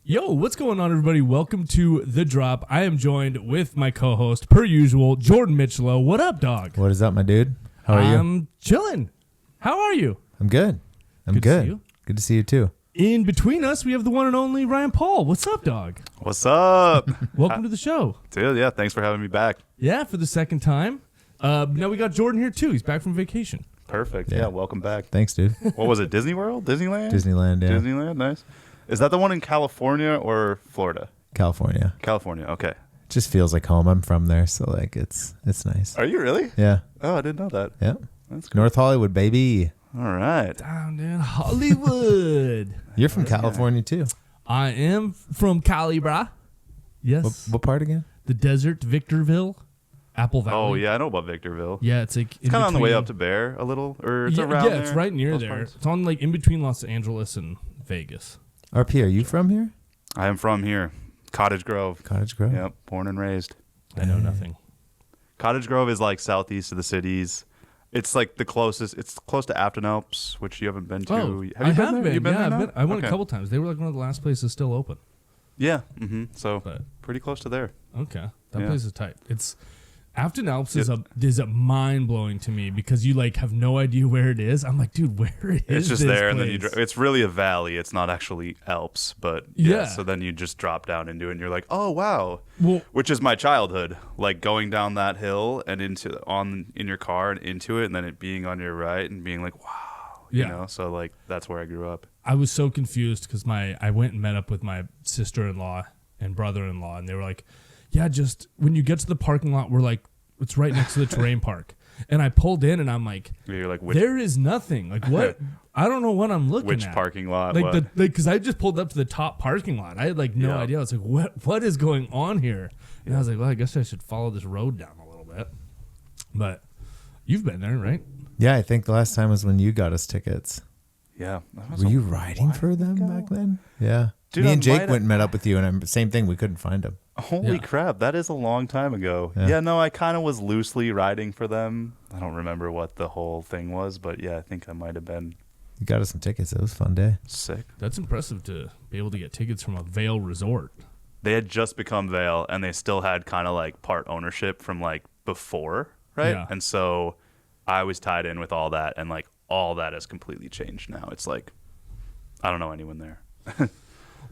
Yo, what's going on, everybody? Welcome to The Drop. I am joined with my co-host, per usual, Jordan Mitchell. What up, dog? What is up, my dude? How are you? I'm chilling. How are you? I'm good. Good to see you. Good to see you, too. In between us, we have the one and only Ryan Paul. What's up, dog? What's up? Welcome to the show. Dude, yeah, thanks for having me back. Yeah, for the second time. Now we got Jordan here, too. He's back from vacation. Perfect. Yeah. Yeah, welcome back. Thanks, dude. What was it, Disney World? Disneyland? Disneyland, yeah. Disneyland, nice. Is that the one in California or Florida? California. California, okay. Just feels like home. I'm from there, so like it's nice. Are you really? Yeah. Oh, I didn't know that. Yeah. That's cool. North Hollywood, baby. All right. Down in Hollywood. You're from California, too. I am from Cali, brah. Yes. What part again? The desert, Victorville, Apple Valley. Oh, yeah, I know about Victorville. Yeah, it's like It's kind of on the way up to Bear a little, or it's around yeah, there. it's right near those there. parts. It's on like in between Los Angeles and Vegas. RP, are you from here? I am from here. Cottage Grove. Cottage Grove? Yep, born and raised. I know nothing. Cottage Grove is like southeast of the cities. It's like the closest. It's close to Afton Alps, which you haven't been to. Oh, have you I been have there? been. You been Yeah, there I've now? been. I went Okay. a couple times. They were like one of the last places still open. Yeah. So But pretty close to there. okay, that Yeah. place is tight. It's Afton Alps is a mind blowing to me because you like have no idea where it is. I'm like, dude, where is It's just this there, and then place? it's really a valley. It's not actually Alps, but Yeah. So then you just drop down into it, and you're like, oh wow. Well, Which is my childhood, like going down that hill and in your car and into it, and then it being on your right and being like, wow. Yeah. You know, so like that's where I grew up. I was so confused because I went and met up with my sister-in-law and brother-in-law, and they were like, yeah, just when you get to the parking lot, we're like, it's right next to the terrain park. And I pulled in, and I'm like, You're like, which there is nothing. Like, what? I don't know what I'm looking at. parking lot? Like, what? because I just pulled up to the top parking lot. I had like no Yeah. idea. I was like, what is going on here? And I was like, well, I guess I should follow this road down a little bit. But you've been there, right? Yeah, I think the last time was when you got us tickets. Yeah. That was Were a you riding while for them ago. back then? Yeah. Dude, Me I and Jake might went and met up with you, and same thing. We couldn't find him. Holy Yeah. crap, that is a long time ago. Yeah. Yeah, no, I kind of was loosely riding for them. I don't remember what the whole thing was, but yeah, I think I might have been You got us some tickets. It was a fun day. sick. That's impressive to be able to get tickets from a Vail resort. They had just become Vail, and they still had kind of like part ownership from like before, right? Yeah. And so I was tied in with all that, and like all that has completely changed now. It's like, I don't know anyone there.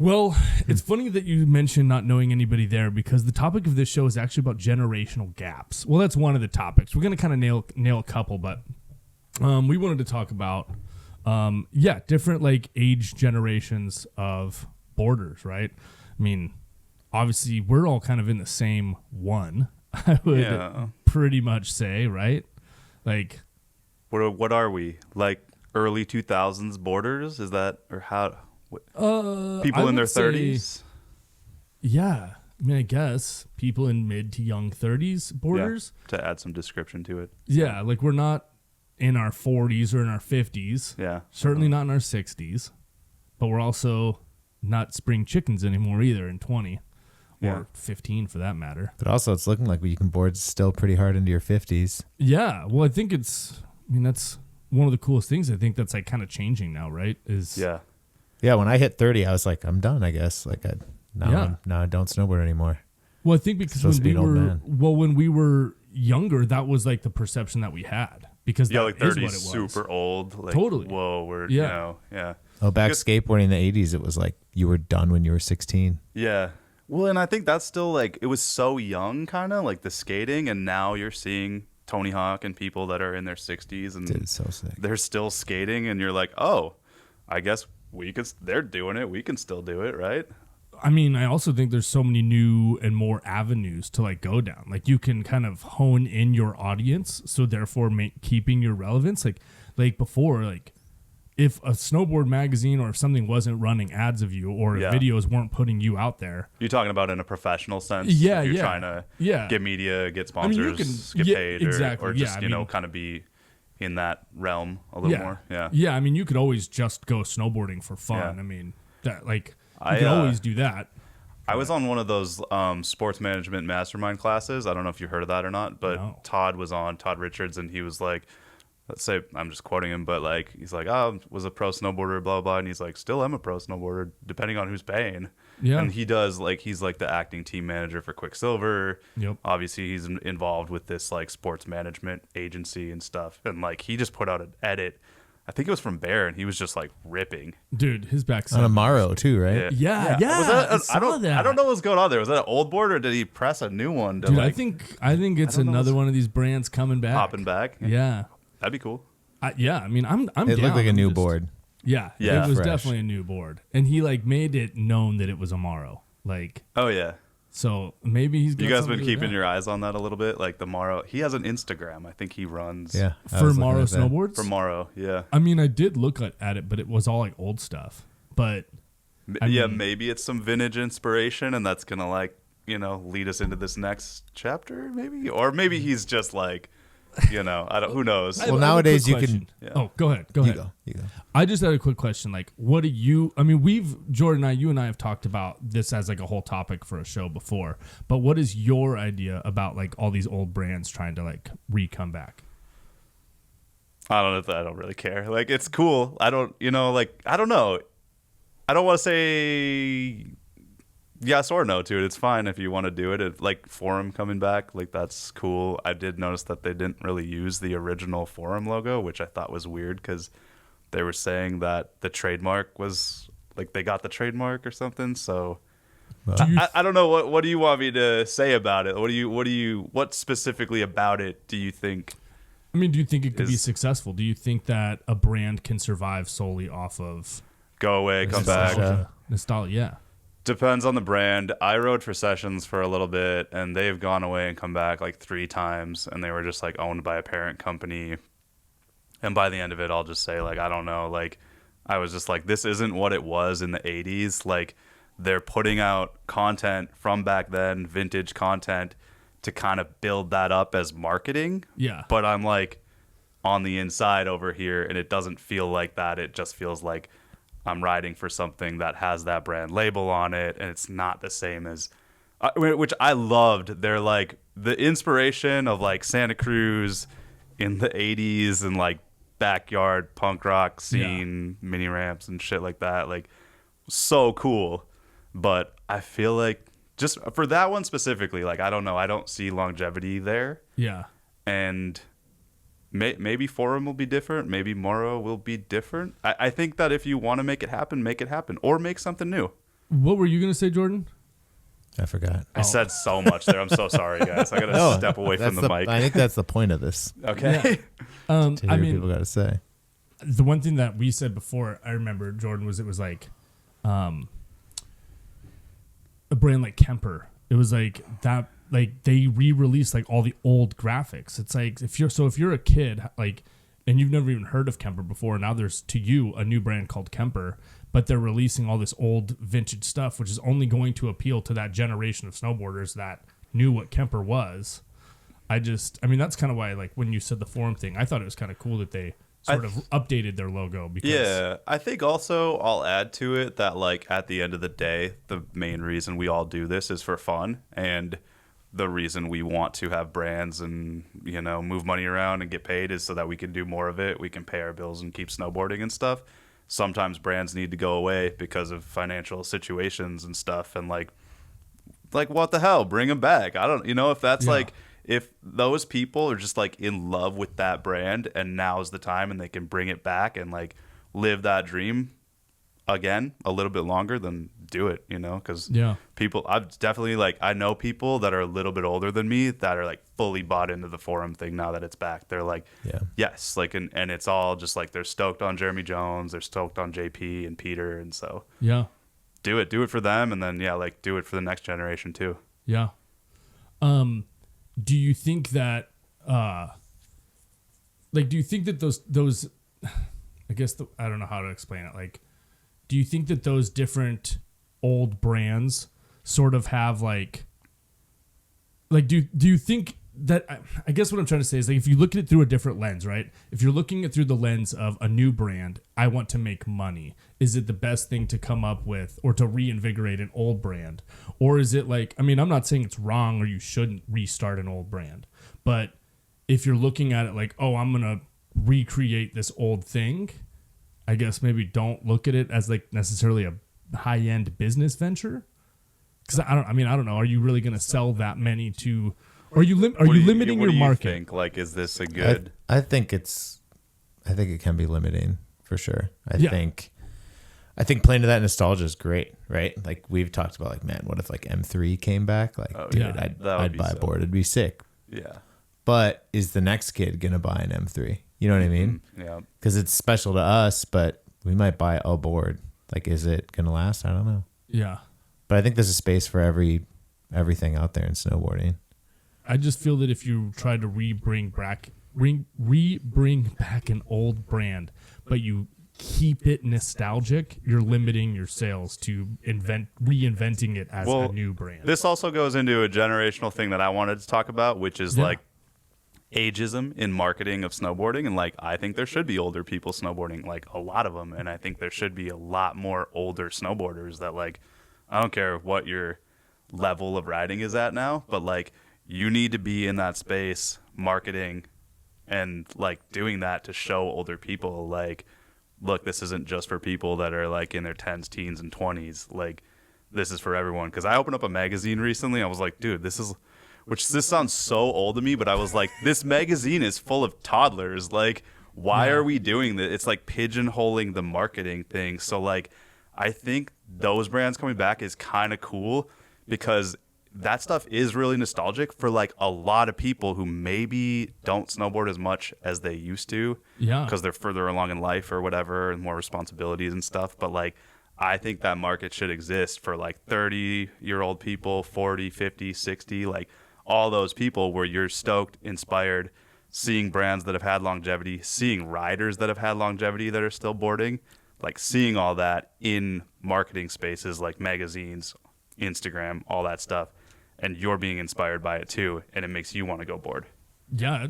Well, it's funny that you mentioned not knowing anybody there because the topic of this show is actually about generational gaps. Well, that's one of the topics. We're going to kind of nail a couple, but we wanted to talk about, different like age generations of boarders, right? I mean, obviously, we're all kind of in the same one, I would Yeah. pretty much say, right? Like, What are we? Like early 2000s boarders? Is that, or how? People I in their would say- 30s? yeah. I mean, I guess people in mid to young 30s boarders. Yeah, to add some description to it. Yeah, like we're not in our 40s or in our 50s. Yeah. Certainly not in our 60s. But we're also not spring chickens anymore either in 20 Yeah. or 15 for that matter. But also, it's looking like you can board still pretty hard into your 50s. Yeah, well, I think that's one of the coolest things I think that's like kind of changing now, right? Is Yeah. Yeah, when I hit 30, I was like, I'm done, I guess. Like, Yeah. I don't snowboard anymore. Well, I think because Supposed to be when we were younger, that was like the perception that we had because Yeah, that like is 30 what is it was. super old. Like, Totally. Whoa, we're, Yeah. yeah. Oh, back Because- skateboarding in the 80s, it was like you were done when you were 16. Yeah. Well, and I think that's still like, it was so young, kind of like the skating. And now you're seeing Tony Hawk and people that are in their 60s and Dude, it's so sick. they're still skating. And you're like, oh, I guess they're doing it. We can still do it, right? I mean, I also think there's so many new and more avenues to like go down. Like you can kind of hone in your audience, so therefore keeping your relevance. Like before, like if a snowboard magazine or if something wasn't running ads of you or if Yeah. videos weren't putting you out there. You're talking about in a professional sense. Yeah, if you're yeah. trying to Yeah. get media, get I mean, sponsors, you can- get yeah, paid, exactly. or Yeah, just, I mean- kind of be in that realm a little more. Yeah. Yeah, I mean, you could always just go snowboarding for fun. Yeah. I mean, that like you I, could always do that. I was on one of those sports management mastermind classes. I don't know if you heard of that or not, but No. Todd Richards, and he was like, let's say I'm just quoting him, but like he's like, oh, was a pro snowboarder, blah blah, and he's like, still am a pro snowboarder, depending on who's paying. Yeah. And he does like he's like the acting team manager for Quicksilver. Yep. Obviously, he's involved with this like sports management agency and stuff. And like he just put out an edit. I think it was from Bear, and he was just like ripping. Dude, his back's On a Morrow too, right? Yeah. Was that I saw that. I don't know what's going on there. Was that an old board, or did he press a new one? To Dude, like I think it's don't know another what's- one of these brands coming back. popping back. Yeah. That'd be cool. Yeah, I mean, I'm It down. looked like a I'm new just- board. Yeah, Yeah. it was Fresh. definitely a new board, and he like made it known that it was Amaro. Like, Oh yeah. so maybe he's got You guys something been to do with keeping that. your eyes on that a little bit, like the Morrow. He has an Instagram. I think he runs. Yeah. I for was looking Morrow at that. snowboards. For Morrow, yeah. I mean, I did look at it, but it was all like old stuff. But Yeah, mean- maybe it's some vintage inspiration, and that's gonna like lead us into this next chapter, maybe, or maybe he's just like, I don't. Who knows? I have Well, a nowadays quick you can- question. Yeah. Oh, go ahead. Go You ahead. go. I just had a quick question. Like, what do you? I mean, you and I have talked about this as like a whole topic for a show before. But what is your idea about like all these old brands trying to like come back? I don't know if I don't really care. Like, it's cool. I don't. I don't know. I don't want to say yes or no to it. It's fine if you want to do it. Like Forum coming back, like that's cool. I did notice that they didn't really use the original Forum logo, which I thought was weird because they were saying that the trademark was like they got the trademark or something. So Do you I don't know what do you want me to say about it? What specifically about it do you think? I mean, do you think it could be is- successful? Do you think that a brand can survive solely off of Go away, come back. Nostalgia. Nostalgia, yeah. Depends on the brand. I rode for Sessions for a little bit, and they've gone away and come back like 3 times, and they were just like owned by a parent company. And by the end of it, I'll just say like I don't know. Like I was just like, this isn't what it was in the 80s. Like they're putting out content from back then, vintage content, to kind of build that up as marketing. Yeah. But I'm like on the inside over here, and it doesn't feel like that. It just feels like I'm riding for something that has that brand label on it, and it's not the same as, which I loved. They're like the inspiration of like Santa Cruz in the 80s and like backyard punk rock scene, mini ramps and shit like that. Like so cool. But I feel like just for that one specifically, like I don't know, I don't see longevity there. Yeah. And maybe Forum will be different. Maybe Morrow will be different. I think that if you want to make it happen, or make something new. What were you going to say, Jordan? I forgot. I said so much there. I'm so sorry, guys. I gotta step away from That's the mic. I think that's the point of this. Okay. To I hear what mean, people got to say. the one thing that we said before, I remember, Jordan, was it was like a brand like Kemper. It was like that, like they re-released like all the old graphics. It's like if you're a kid, like, and you've never even heard of Kemper before, now there's to you a new brand called Kemper, but they're releasing all this old vintage stuff, which is only going to appeal to that generation of snowboarders that knew what Kemper was. I mean, that's kind of why, like, when you said the Forum thing, I thought it was kind of cool that they sort of updated their logo. Because Yeah, I think also I'll add to it that like at the end of the day, the main reason we all do this is for fun, and the reason we want to have brands and move money around and get paid is so that we can do more of it. We can pay our bills and keep snowboarding and stuff. Sometimes brands need to go away because of financial situations and stuff, and like what the hell, bring them back. I don't if that's Yeah. like if those people are just like in love with that brand and now's the time and they can bring it back and like live that dream again a little bit longer, then do it, because Yeah. people, I've definitely like, I know people that are a little bit older than me that are like fully bought into the Forum thing now that it's back. They're like, Yeah. yes, like, and it's all just like, they're stoked on Jeremy Jones, they're stoked on JP and Peter. And so Yeah. do it for them. And then, yeah, like do it for the next generation too. Yeah. Do you think that do you think that those I guess I don't know how to explain it. Like, do you think that those different old brands sort of have like do you think that I guess what I'm trying to say is like if you look at it through a different lens, right? If you're looking at it through the lens of a new brand, I want to make money. Is it the best thing to come up with or to reinvigorate an old brand? Or is it like, I mean, I'm not saying it's wrong or you shouldn't restart an old brand, but if you're looking at it like, oh, I'm going to recreate this old thing, I guess maybe don't look at it as like necessarily a high-end business venture. Because I don't know. Are you really going to sell that many to? Are you limiting your market? Think? Like, is this a good? I think it can be limiting for sure. I think playing to that nostalgia is great, right? Like we've talked about, like, man, what if like M3 came back? Like, I'd buy a board. It'd be sick. Yeah. But is the next kid gonna buy an M3? You know what I mean? Yeah. Because it's special to us, but we might buy a board. Like, is it gonna last? I don't know. Yeah. But I think there's a space for everything out there in snowboarding. I just feel that if you try to bring back an old brand, but you keep it nostalgic, you're limiting your sales to reinventing it as a new brand. This also goes into a generational thing that I wanted to talk about, which is like ageism in marketing of snowboarding. And like, I think there should be older people snowboarding, like a lot of them. And I think there should be a lot more older snowboarders that, like, I don't care what your level of riding is at now, but like, you need to be in that space marketing and like doing that to show older people, like, look, this isn't just for people that are like in their 10s, teens, and 20s. Like, this is for everyone. Because I opened up a magazine recently. I was like, dude, this sounds so old to me, but I was like, this magazine is full of toddlers. Like, why are we doing this? It's like pigeonholing the marketing thing. So like, I think those brands coming back is kind of cool because that stuff is really nostalgic for like a lot of people who maybe don't snowboard as much as they used to. Yeah. Because they're further along in life or whatever and more responsibilities and stuff. But like, I think that market should exist for like 30-year-old people, 40, 50, 60, like all those people where you're stoked, inspired, seeing brands that have had longevity, seeing riders that have had longevity that are still boarding, like seeing all that in marketing spaces like magazines, Instagram, all that stuff. And you're being inspired by it too, and it makes you want to go board. Yeah,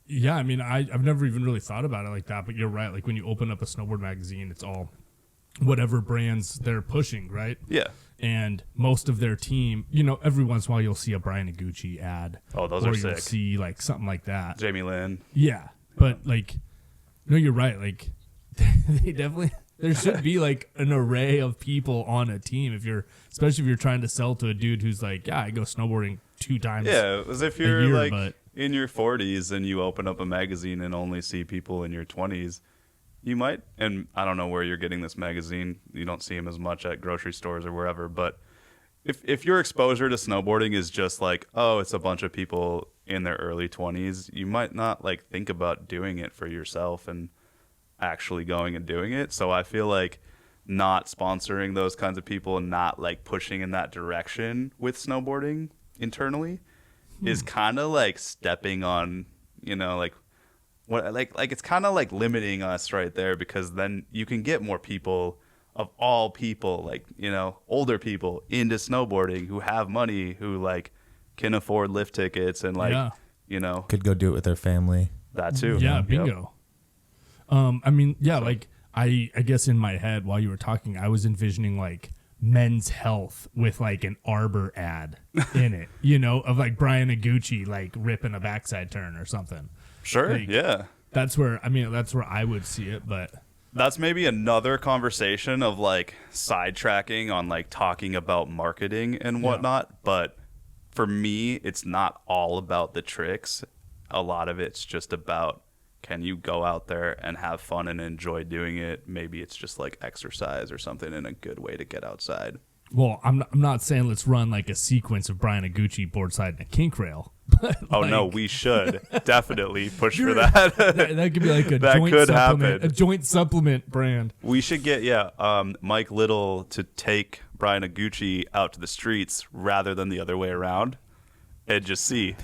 I've never even really thought about it like that, but you're right. Like when you open up a snowboard magazine, it's all whatever brands they're pushing, right? Yeah. And most of their team, every once in a while you'll see a Brian Iguchi ad. Oh, those or are you'll sick. see like something like that. Jamie Lynn. Yeah, but like, no, you're right. Like they definitely. There should be like an array of people on a team especially if you're trying to sell to a dude who's like, yeah, I go snowboarding 2 times. Yeah, as if you're but in your 40s and you open up a magazine and only see people in your 20s, you might, and I don't know where you're getting this magazine. You don't see them as much at grocery stores or wherever, but if your exposure to snowboarding is just like, oh, it's a bunch of people in their early 20s, you might not like think about doing it for yourself and actually going and doing it. So I feel like not sponsoring those kinds of people and not like pushing in that direction with snowboarding internally is kind of like stepping on, like what, like it's kind of like limiting us right there, because then you can get more people of all people, like, older people into snowboarding who have money, who like can afford lift tickets and like, could go do it with their family. That too. Yeah, bingo. Like I guess in my head while you were talking, I was envisioning like Men's Health with like an Arbor ad in it, of like Brian Iguchi like ripping a backside turn or something. Sure. Like, yeah. That's where I would see it, but that's maybe another conversation of like sidetracking on like talking about marketing and whatnot. Yeah. But for me, it's not all about the tricks. A lot of it's just about, can you go out there and have fun and enjoy doing it? Maybe it's just like exercise or something and a good way to get outside. Well, I'm not saying let's run like a sequence of Brian Iguchi boardside and a kink rail. Oh, no, we should definitely push for that. that could be like a that joint could supplement, happen. A joint supplement brand. We should get Mike Little to take Brian Iguchi out to the streets rather than the other way around, and just see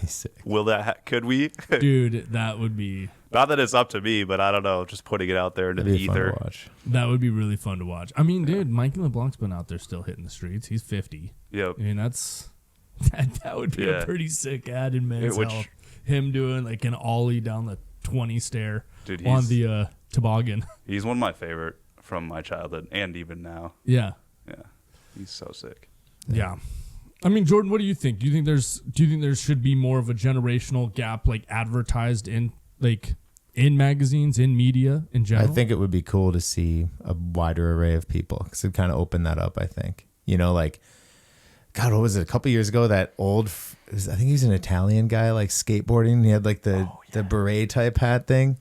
will that could we? Dude, that would be. Not that it's up to me, but I don't know. Just putting it out there into the ether. Fun to watch. That would be really fun to watch. I mean, dude, Mikey LeBlanc's been out there still hitting the streets. He's 50. Yep. I mean, that would be a pretty sick ad in Men's Health. Him doing like an ollie down the 20 stair on the toboggan. He's one of my favorite from my childhood and even now. Yeah. Yeah. He's so sick. Yeah. I mean, Jordan, what do you think? Do you think there should be more of a generational gap, like advertised in magazines, in media in general? I think it would be cool to see a wider array of people because it kind of opened that up. I think, like, God, what was it? A couple years ago, that old, I think he was an Italian guy, like skateboarding. He had like the beret type hat thing.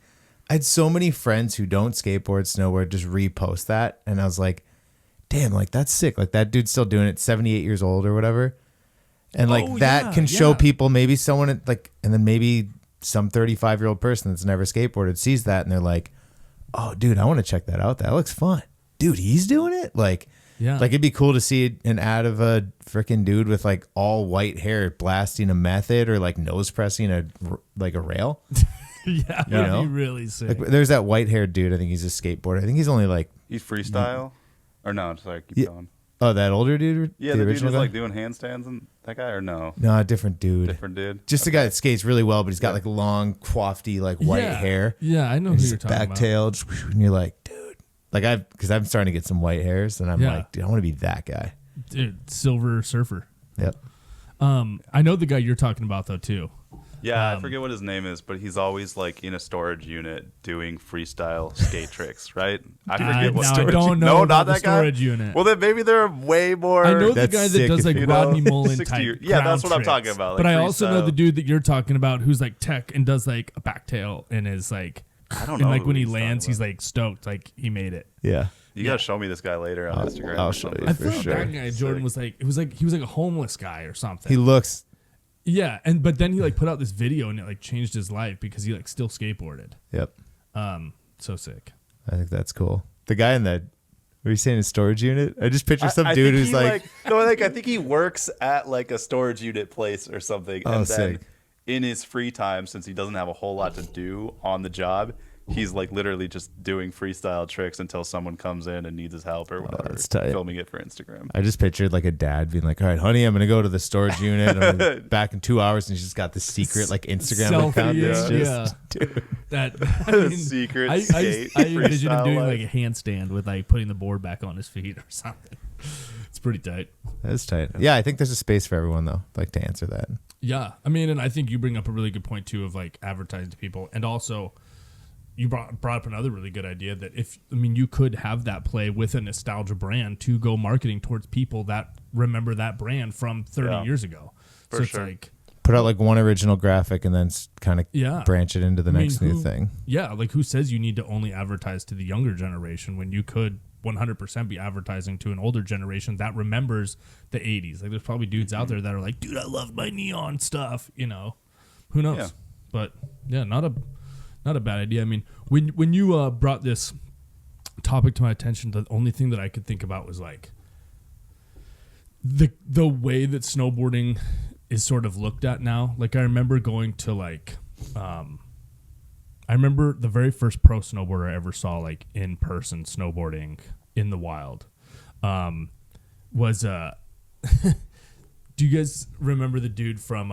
I had so many friends who don't skateboard, snowboard, just repost that. And I was like, damn, like that's sick. Like that dude's still doing it, 78 years old or whatever. And like that can show people, maybe someone like, and then maybe some 35-year-old person that's never skateboarded sees that and they're like, oh dude, I want to check that out. That looks fun. Dude, he's doing it? Like it'd be cool to see an ad of a freaking dude with like all white hair blasting a method or like nose pressing a rail. Yeah, that'd be really sick. Like, there's that white haired dude. I think he's a skateboarder. I think he's only like, he's freestyle, or no? Sorry, keep going. Oh, that older dude. Yeah, the dude was like doing handstands and that guy, or no? No, a different dude. Different dude. Just a guy that skates really well, but he's got like long, coifty, like white hair. Yeah, I know who you're talking about. Backtailed, and you're like, dude, like because I'm starting to get some white hairs, and I'm like, dude, I want to be that guy. Dude, Silver Surfer. Yep. I know the guy you're talking about though too. Yeah, I forget what his name is, but he's always like in a storage unit doing freestyle skate tricks, right? I forget what storage. I don't know. No, about not the that guy. Storage unit. Well, then maybe they're way more. I know the guy that does like Rodney Mullen 60 type. Yeah, that's what I'm tricks. talking about. Like but I also know freestyle. the dude that you're talking about who's like tech and does like a backtail and is like, I don't and know. like who when he he's lands, talking he's like stoked, like he made it. Yeah. You gotta show me this guy later on Instagram. I'll or show something. you I for thought sure. that guy Jordan was like, he was like a homeless guy or something. He looks. Yeah, but then he like put out this video and it like changed his life because he like still skateboarded. Yep. So sick. I think that's cool. The guy in that. What are you saying? A storage unit? I just picture some I dude think who's he, like no, like I think he works at like a storage unit place or something, Oh, and then sick. in his free time, since he doesn't have a whole lot to do on the job, he's like literally just doing freestyle tricks until someone comes in and needs his help or whatever, that's tight. filming it for Instagram. I just pictured like a dad being like, all right, honey, I'm going to go to the storage unit. I'm gonna be back in 2 hours. And she's just got this secret like Instagram Selfie, account. That's yeah. just, dude. That I mean, Secret I skate envision him freestyle doing life. like a handstand with like putting the board back on his feet or something. It's pretty tight. That's tight. Yeah, I think there's a space for everyone though. Like to answer that. Yeah, I mean, and I think you bring up a really good point too of like advertising to people, and also you brought up another really good idea that you could have that play with a nostalgia brand to go marketing towards people that remember that brand from 30 years ago. For so it's sure. like Put out like one original graphic and then kind of Yeah. branch it into the next new who- thing. Yeah, like who says you need to only advertise to the younger generation when you could 100% be advertising to an older generation that remembers the 80s? Like there's probably dudes out there that are like, dude, I love my neon stuff, Who knows? Yeah. But yeah, not a bad idea. I mean, when you brought this topic to my attention, the only thing that I could think about was like the way that snowboarding is sort of looked at now. Like I remember going to like I remember the very first pro snowboarder I ever saw like in person snowboarding in the wild was do you guys remember the dude from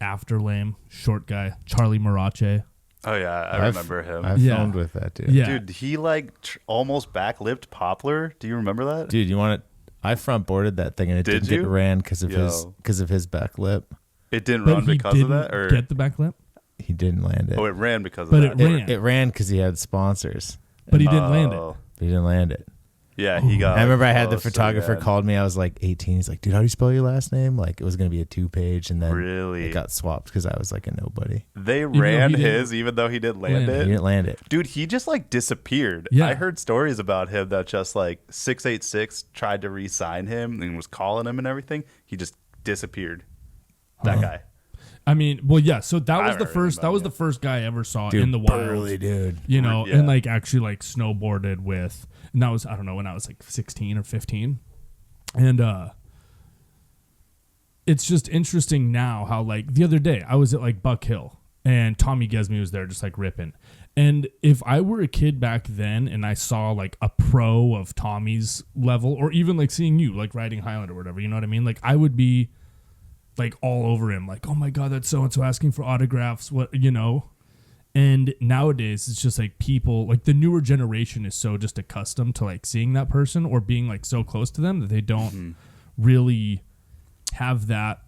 Afterlame, short guy, Charlie Marache? Oh yeah, I remember him. I've Yeah. filmed with that dude. Yeah. Dude, he like almost backlipped Poplar. Do you remember that? Dude, you want it? I front boarded that thing and it Did didn't you? get ran because of his back lip. It didn't But run he because of didn't that, or get the back lip, He didn't land it. oh, it ran because But of it that. ran. It ran because he had sponsors. but he didn't land it. Oh. But he didn't land it. Yeah, he got. I remember I had the close, so photographer bad. called me. I was like 18. He's like, dude, how do you spell your last name? Like it was going to be a 2-page and then Really? it got swapped because I was like a nobody. They though ran he didn't his, even though he didn't land land He it. didn't land it. Dude, he just like disappeared. Yeah. I heard stories about him that just like 686 tried to re-sign him and was calling him and everything. He just disappeared. That guy. I mean, well, yeah. So that I was the heard first. about That was it. the first guy I ever saw Dude, in the wild. burly dude. Yeah. Yeah. And like actually like snowboarded with. And that was, I don't know, when I was like 16 or 15. And it's just interesting now how like the other day I was at like Buck Hill and Tommy Gesme was there just like ripping. And if I were a kid back then and I saw like a pro of Tommy's level, or even like seeing you like riding Highland or whatever, you know what I mean? Like I would be like all over him, like, oh my God, that's so and so asking for autographs, And nowadays it's just like people, like the newer generation is so just accustomed to like seeing that person or being like so close to them that they don't really have that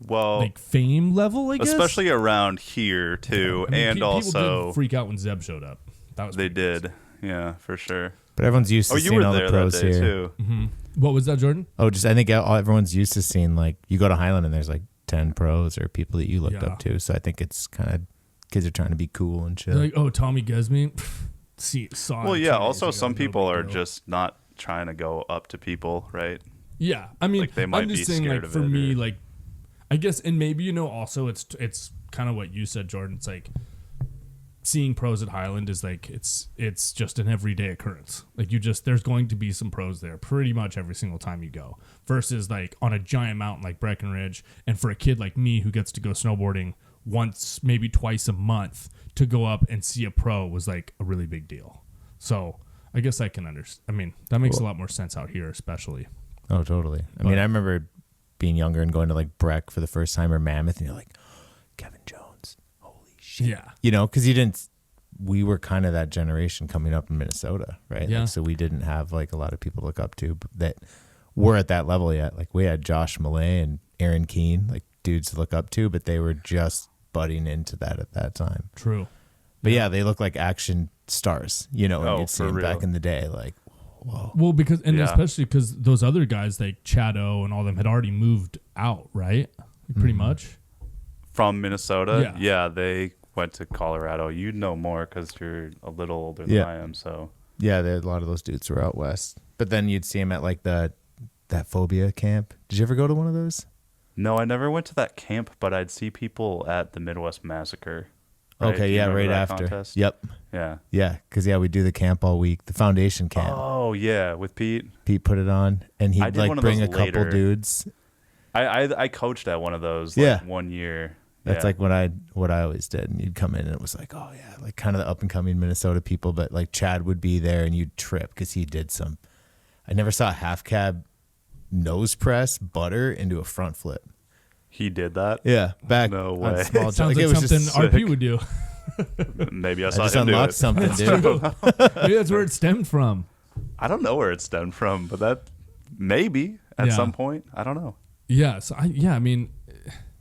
Well, like fame level, I guess. especially around here too, I mean, and people also did freak out when Zeb showed up. That was they pretty did, yeah, for sure. But everyone's used to Oh, you seeing were all there the that pros day here. too. Mm-hmm. What was that, Jordan? Oh, just I think everyone's used to seeing, like, you go to Highland and there's like 10 pros or people that you looked up to. So I think it's kind of kids are trying to be cool and chill. They're like, oh, Tommy Gesme. Saw Well, him yeah. 2 Also, days ago, some no people big are deal. just not trying to go up to people, right? Yeah, I mean, Like, they might I'm just be saying, scared like, of for it me, or- like, I guess, and maybe also it's kind of what you said, Jordan. It's like seeing pros at Highland is like it's just an everyday occurrence. Like there's going to be some pros there pretty much every single time you go. Versus like on a giant mountain like Breckenridge, and for a kid like me who gets to go snowboarding once, maybe twice a month, to go up and see a pro was like a really big deal. So I guess I can understand. I mean, that makes a lot more sense out here, especially. Oh, totally. I mean, I remember being younger and going to like Breck for the first time or Mammoth, and you're like, Kevin Jones, holy shit. Yeah. You know, because we were kind of that generation coming up in Minnesota, right? Yeah. Like, so we didn't have like a lot of people to look up to that were at that level yet. Like we had Josh Millay and Aaron Keane, like dudes to look up to, but they were just butting into that at that time. True. But yeah, they look like action stars, you know, and Oh, you'd see for them real. back in the day. Like, whoa. Well, because Yeah. especially because those other guys like Chado and all them had already moved out, right? Like, pretty much. From Minnesota, Yeah. they went to Colorado. You know more because you're a little older than Yeah. I am. So Yeah, a lot of those dudes were out west. But then you'd see them at like that phobia camp. Did you ever go to one of those? no, I never went to that camp, but I'd see people at the Midwest Massacre. Right? Do Okay, you yeah, remember right that after. contest? Yep. Yeah. Yeah, because we do the camp all week, the foundation camp. Oh yeah, with Pete. Pete put it on, and I he'd did like one of bring a those couple later. dudes. I coached at one of those Yeah. 1 year. That's Yeah. like what I always did. And you'd come in, and it was like, oh yeah, like kind of the up and coming Minnesota people. But like Chad would be there, and you'd trip because he did some. I never saw a half cab nose press butter into a front flip. He did that. Yeah, back No on way. small jump. Sounds Like, it like was something just RP sick. would do. Maybe I I saw just him do unlocked it. something, dude. Maybe that's where it stemmed from. I don't know where it stemmed from, but that maybe at Yeah. some point. I don't know. Yeah. So I mean,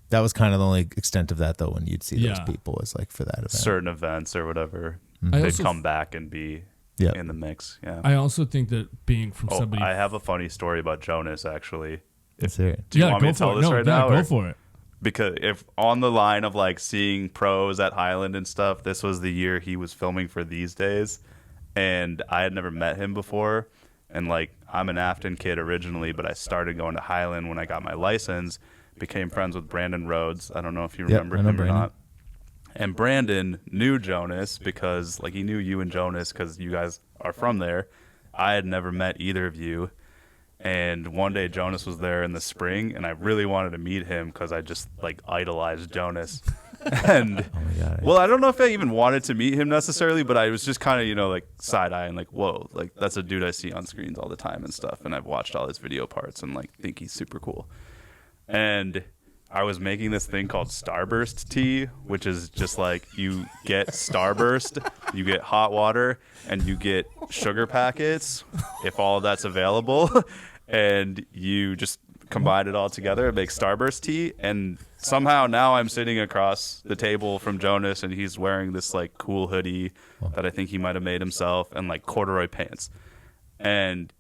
That was kind of the only extent of that, though. When you'd see those Yeah. people, was like for that event. Certain events or whatever, I they'd also come back and be Yeah. in the mix. Yeah. I also think that being from Oh, somebody. I have a funny story about Jonas actually. Let's hear it. Do you yeah, want go me to tell for it. this No, right yeah, now? go or- for it. Because if on the line of like seeing pros at Highland and stuff, this was the year he was filming for These Days, and I had never met him before. And like I'm an Afton kid originally, but I started going to Highland when I got my license. Became friends with Brandon Rhodes. I don't know if you Yep, remember I know him or Brandon. not. And Brandon knew Jonas because like he knew you and Jonas because you guys are from there. I had never met either of you. And one day Jonas was there in the spring, and I really wanted to meet him because I just like idolized Jonas. And Oh my god. well, I don't know if I even wanted to meet him necessarily, but I was just kind of like side eyeing, like, whoa, like that's a dude I see on screens all the time and stuff. And I've watched all his video parts and like think he's super cool. And I was making this thing called Starburst tea, which is just like you get Starburst, you get hot water, and you get sugar packets, if all of that's available, and you just combine it all together and make Starburst tea. And somehow now I'm sitting across the table from Jonas, and he's wearing this like cool hoodie that I think he might have made himself, and like corduroy pants. And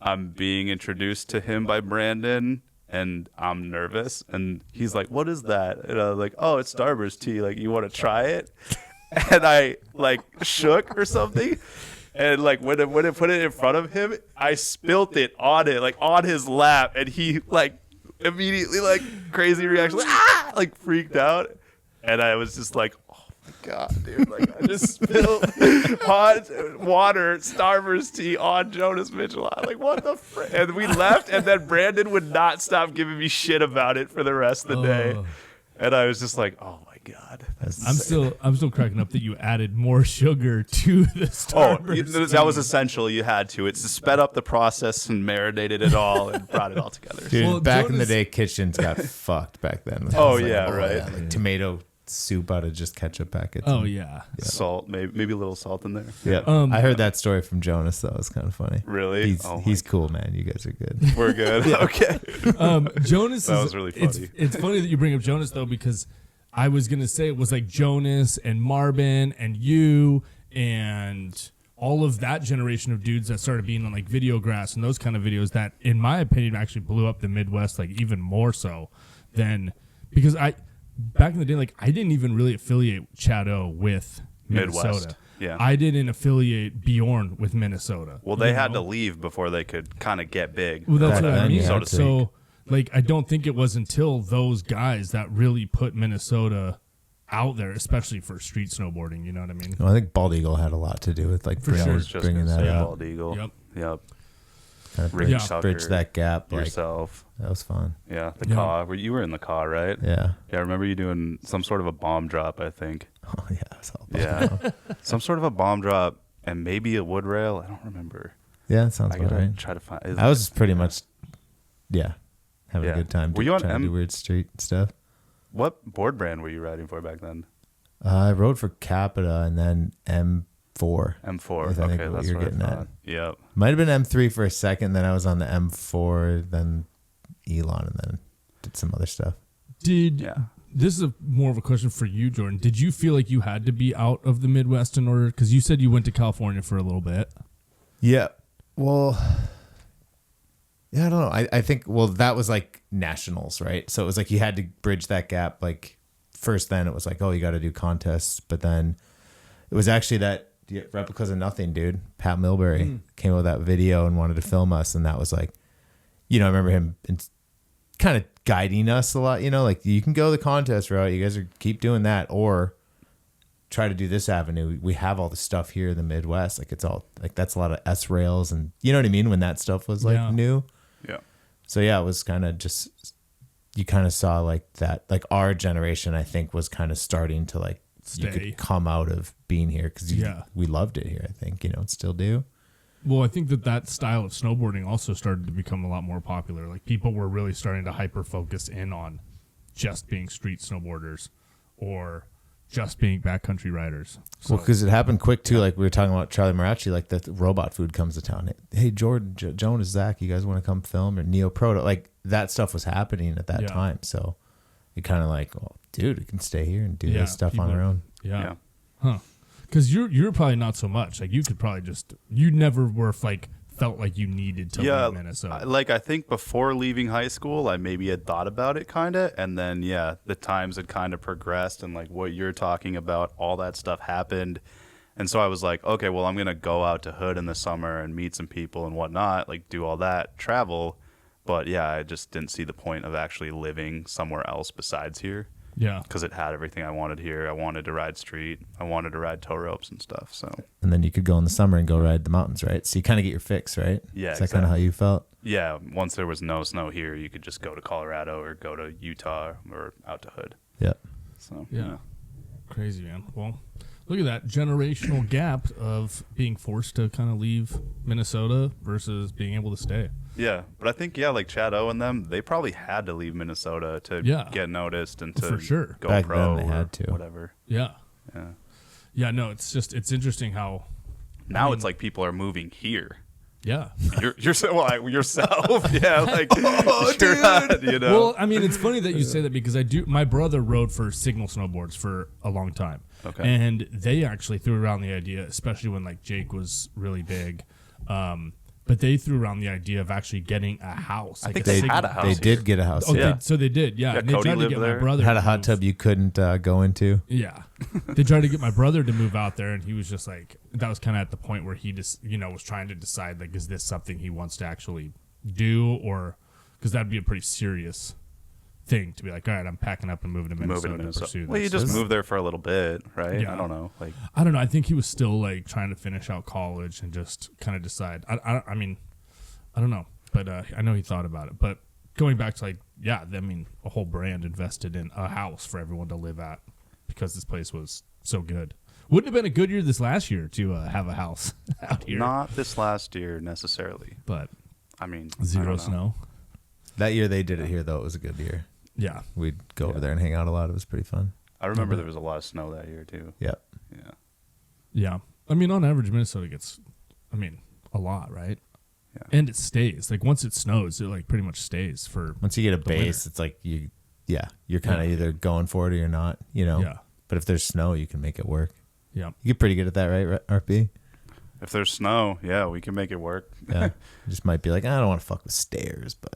I'm being introduced to him by Brandon, and I'm nervous, and he's like, "What is that?" And I was like, "Oh, it's Starburst tea. Like, you want to try it?" And I like shook or something, and like when it put it in front of him, I spilt it on it, like on his lap, and he like immediately like crazy reaction, like freaked out, and I was just like, "Oh my god, dude!" Like I just spilled hot water, Starburst tea on Jonas Mitchell. I'm like, what the frick? And we left, and then Brandon would not stop giving me shit about it for the rest of the day. Oh. And I was just like, oh my god. I'm still cracking up that you added more sugar to the Oh, Starburst. that was essential. You had to. It's sped up the process and marinated it all and brought it all together. Dude, Well, back in the Jonas- day, kitchens got fucked back then. Oh, It was yeah, right. like tomato soup out of just ketchup packets. Oh and- yeah. Salt, maybe a little salt in there. Yeah. I heard that story from Jonas, though. It's kind of funny. Really? He's cool, man. You guys are good. We're good. Okay. Jonas That is, was really funny. It's funny that you bring up Jonas though, because I was gonna say it was like Jonas and Marvin and you and all of that generation of dudes that started being on like Videograss and those kind of videos that, in my opinion, actually blew up the Midwest like even more so than, because back in the day, like I didn't even really affiliate Chado with Minnesota. Midwest. Yeah. I didn't affiliate Bjorn with Minnesota. Well, they had to leave before they could kind of get big. Well, that's Back what I then, mean. you had to. So, like, I don't think it was until those guys that really put Minnesota out there, especially for street snowboarding. You know what I mean? Well, I think Bald Eagle had a lot to do with like For sure. I was just bringing gonna that say up. Bald Eagle. Yep. Kind of Rick Yeah. Tucker, bridge that gap. Like, yourself. that was fun. Yeah. The Yeah. car. You were in the car, right? Yeah. Yeah. I remember you doing some sort of a bomb drop, I think. Oh yeah. It was all about Yeah. Some sort of a bomb drop and maybe a wood rail. I don't remember. Yeah, that sounds I about gotta right. try to find. I was pretty much, having Yeah. a good time. Were you on trying to do weird street stuff? What board brand were you riding for back then? I rode for Capita and then M4. M4. I think Okay, what that's you're what I getting at. thought. Yep. Might have been M3 for a second. Then I was on the M4, then Elon, and then did some other stuff. Yeah. This is more of a question for you, Jordan. Did you feel like you had to be out of the Midwest in order? Because you said you went to California for a little bit. Yeah. Well, yeah, I don't know. I think, that was like nationals, right? So it was like you had to bridge that gap. Like first, then it was like, oh, you got to do contests. But then it was actually that Replicas of Nothing, dude. Pat Milbury came up with that video and wanted to film us. And that was like, I remember him kind of guiding us a lot, like you can go the contest route. You guys keep doing that or try to do this avenue. We have all the stuff here in the Midwest. Like it's all like, that's a lot of S rails and you know what I mean? When that stuff was like new. Yeah. So yeah, it was kind of just, you kind of saw like that, like our generation, I think was kind of starting to like, you Stay. could come out of being here because Yeah. we loved it here. I think, and still do. Well, I think that style of snowboarding also started to become a lot more popular. Like people were really starting to hyper focus in on just being street snowboarders or just being backcountry riders. So, Well, because it happened quick too. Like we were talking about Charlie Marachi, like the robot food comes to town. Hey, Jordan, Jonas, Zach, you guys want to come film? Or Neo Proto, like that stuff was happening at that Yeah. time. So you kind of like, well, dude, we can stay here and do Yeah, this stuff on people- our own. yeah. Yeah. Huh. Because you're probably not so much. Like you could probably you never were like felt like you needed to leave Minnesota. I think before leaving high school, I maybe had thought about it kind of, and then the times had kind of progressed, and like what you're talking about, all that stuff happened, and so I was like, okay, well, I'm gonna go out to Hood in the summer and meet some people and whatnot, like do all that travel, but yeah, I just didn't see the point of actually living somewhere else besides here. Yeah. Because it had everything I wanted here. I wanted to ride street. I wanted to ride tow ropes and stuff. So And then you could go in the summer and go ride the mountains, right? So you kind of get your fix, right? Yeah, Is that kind of how you felt? yeah, once there was no snow here, you could just go to Colorado or go to Utah or out to Hood. Yeah. So Yeah. Crazy, man. Well, look at that generational gap of being forced to kind of leave Minnesota versus being able to stay. Yeah, but I think like Chad O and them, they probably had to leave Minnesota to get noticed and to For sure. go Back pro then they or had to. whatever. Yeah. Yeah. Yeah, no, it's interesting how Now it's like people are moving here. yeah. Yourself, yeah, like you're not, Well, I mean, it's funny that you say that because my brother rode for Signal Snowboards for a long time. Okay. And they actually threw around the idea, especially when like Jake was really big. But they threw around the idea of actually getting a house. Like think a they Signal had a house They here. did get a house. Oh, Yeah. so they did, yeah. Yeah, And they Cody tried to lived get my there. brother Had a to hot move. tub you couldn't go into. Yeah. They tried to get my brother to move out there, and he was just like, that was kind of at the point where he just, was trying to decide, like, is this something he wants to actually do, or, because that'd be a pretty serious thing to be like, all right, I'm packing up and moving to Minnesota, to pursue Well, you this. just moved there for a little bit, right? Yeah. I don't know. Like, I don't know. I think he was still, like, trying to finish out college and just kind of decide. I mean, I don't know, but I know he thought about it. But going back to, like, a whole brand invested in a house for everyone to live at because this place was so good. Wouldn't have been a good year this last year to have a house out here. not this last year necessarily. But I mean, I zero don't know. snow. That year they did it here, though. It was a good year. Yeah. We'd go over there and hang out a lot. It was pretty fun. I remember there was a lot of snow that year too. Yep. Yeah. Yeah. I mean, on average, Minnesota gets, a lot, right? Yeah. And it stays. Like, once it snows, it, like, pretty much stays for. Once you get a the base, winter. it's like you're kind of either going for it or you're not, Yeah. But if there's snow, you can make it work. Yeah. You get pretty good at that, right, RP? If there's snow, yeah, we can make it work. Yeah. You just might be like, I don't want to fuck with stairs, but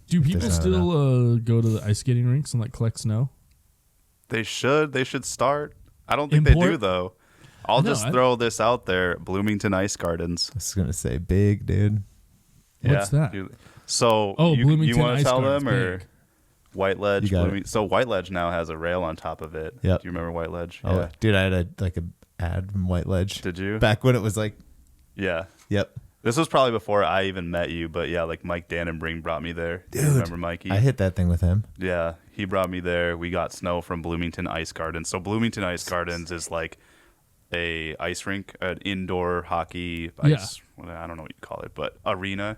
Do people there's not still go to the ice skating rinks and, like, collect snow? They should start. I don't think they Import? do though. I'll No, just throw this out there. Bloomington Ice Gardens. I was going to say big, dude. What's that? Dude. So you Bloomington want to Ice tell Gardens, them or big. White Ledge? You got it. So White Ledge now has a rail on top of it. Yep. Do you remember White Ledge? Oh, Yeah. dude, I had a ad from White Ledge. Did you? Back when it was like, Yeah. yep. This was probably before I even met you, but yeah, like Mike Dannenbring brought me there. Do you Dude, remember Mikey? I hit that thing with him. Yeah, he brought me there. We got snow from Bloomington Ice Gardens. So Bloomington Ice Gardens is like a ice rink, an indoor hockey ice. Well, I don't know what you call it, but arena,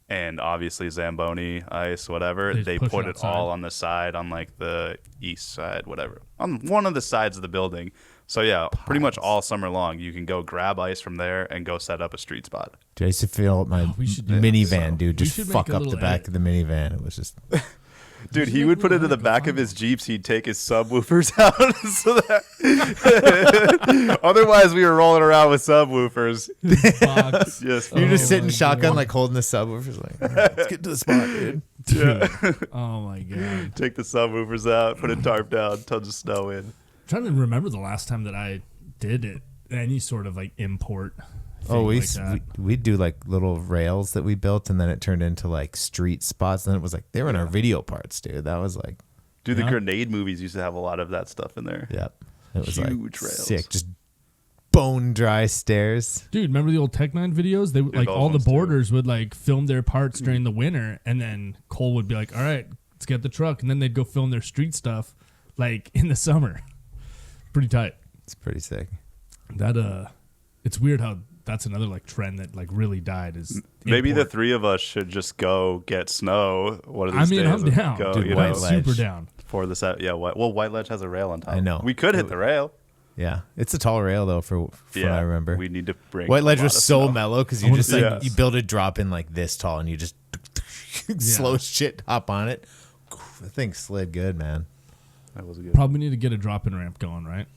and obviously Zamboni ice, whatever. They They push it put it outside. all on the side, on like the east side, whatever, on one of the sides of the building. So yeah, pretty much all summer long, you can go grab ice from there and go set up a street spot. Dude, I used to feel my we should do that. minivan, So, dude, we just should fuck make a up the little back edit. of the minivan. It was just, Dude, should he make would a put it little in the edit, go back find of his it. Jeeps. He'd take his subwoofers out so that otherwise we were rolling around with subwoofers. Box. Just you're just Oh sitting my shotgun, God. like holding the subwoofers, like, all right, let's get to the spot, dude. Dude. Oh, my God. take the subwoofers out, put a tarp down, tons of snow in. Trying to remember the last time that I did it, any sort of like import. Oh, thing like that. we'd do like little rails that we built, and then it turned into like street spots. And then it was like they were in our video parts, dude. That was like, Dude, the Yeah. grenade movies used to have a lot of that stuff in there. yep, it was like Huge rails. sick, just bone dry stairs. Dude, remember the old Tech 9 videos? They would, like those all the ones too. boarders would like film their parts during the winter, and then Cole would be like, "All right, let's get the truck," and then they'd go film their street stuff like in the summer. Pretty tight. It's pretty sick. That it's weird how that's another like trend that like really died. Is Maybe the import. three of us should just go get snow one of I these mean, days. I'm and down. Go, Dude, you White know, Ledge. super down. for the set. Yeah, White Ledge has a rail on top. I know. We could hit the rail. Yeah, it's a tall rail though for what I remember. We need to bring White Ledge a lot was of so snow. mellow because I you wanna just see like this. you build a drop in like this tall and you just slow shit hop on it. The thing slid good, man. That was good. Probably need to get a drop-in ramp going, right?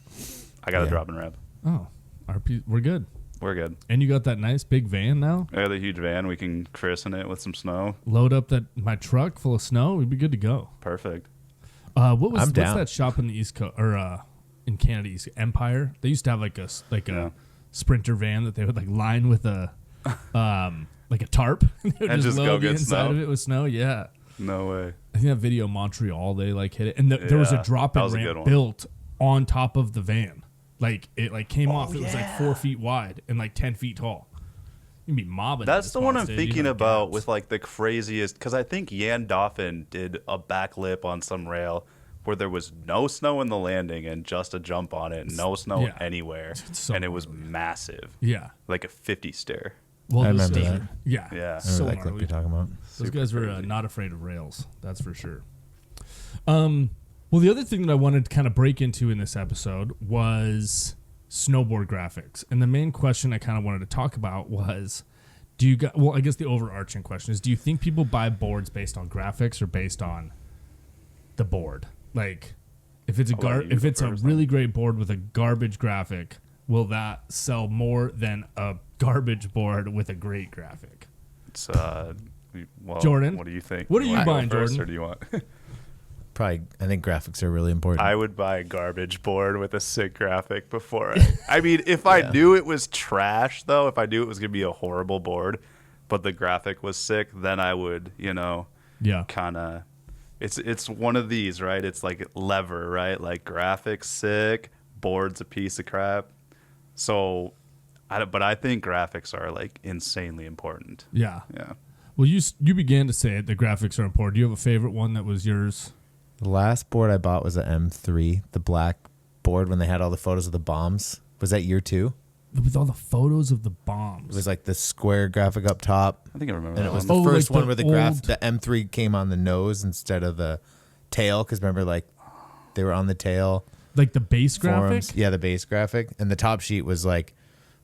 I got a Yeah. drop and ramp. Oh, RP, we're good. We're good. And you got that nice big van now. I got a huge van. We can christen it with some snow. Load up my truck full of snow. We'd be good to go. Perfect. What's I'm down. that shop in the East Coast or in Canada, East Empire? They used to have like Yeah. a Sprinter van that they would like line with a like a tarp They would And just go load the get inside snow? of it with snow. Yeah, No way. I think that video Montreal they like hit it, and there was a Yeah, drop-in that was a good ramp one. built on top of the van. Like it like came off. It was like yeah. 4 feet wide and like 10 feet tall. You'd be mobbing. That's at the one I'm spots, dude. You thinking have about gaps. with like the craziest, because I think Jan Dauphin did a backflip on some rail where there was no snow in the landing and just a jump on it, no snow Yeah. anywhere, It's so and it was gnarly. massive, Yeah. like a 50 stair. Well, I those remember guys that. are- Yeah. Yeah. I remember So that clip gnarly. you're talking about. Those Super guys were crazy. not afraid of rails. That's for sure. Well, the other thing that I wanted to kind of break into in this episode was snowboard graphics. And the main question I kind of wanted to talk about was, I guess the overarching question is, do you think people buy boards based on graphics or based on the board? Like, if it's I'll let you if go it's a first, really great board with a garbage graphic, will that sell more than a garbage board with a great graphic? It's well, Jordan, what do you think? what are you wanna go buying, first, Jordan? Or do you want? Probably, I think graphics are really important. I would buy a garbage board with a sick graphic before. I mean, if I Yeah. knew it was trash, though, if I knew it was gonna be a horrible board, but the graphic was sick, then I would, Yeah. kind of. It's one of these, right? It's like lever, right? Like graphics sick, board's a piece of crap. So, but I think graphics are like insanely important. Yeah. Yeah. Well, you began to say it. The graphics are important. Do you have a favorite one that was yours? The last board I bought was an M3, the black board when they had all the photos of the bombs. Was that year 2? With all the photos of the bombs. It was like the square graphic up top. I think I remember And that it was one. the Oh, first like one the where old- the M3 came on the nose instead of the tail. Because remember, like, they were on the tail. Like the base graphic? forums. Yeah, the base graphic. And the top sheet was like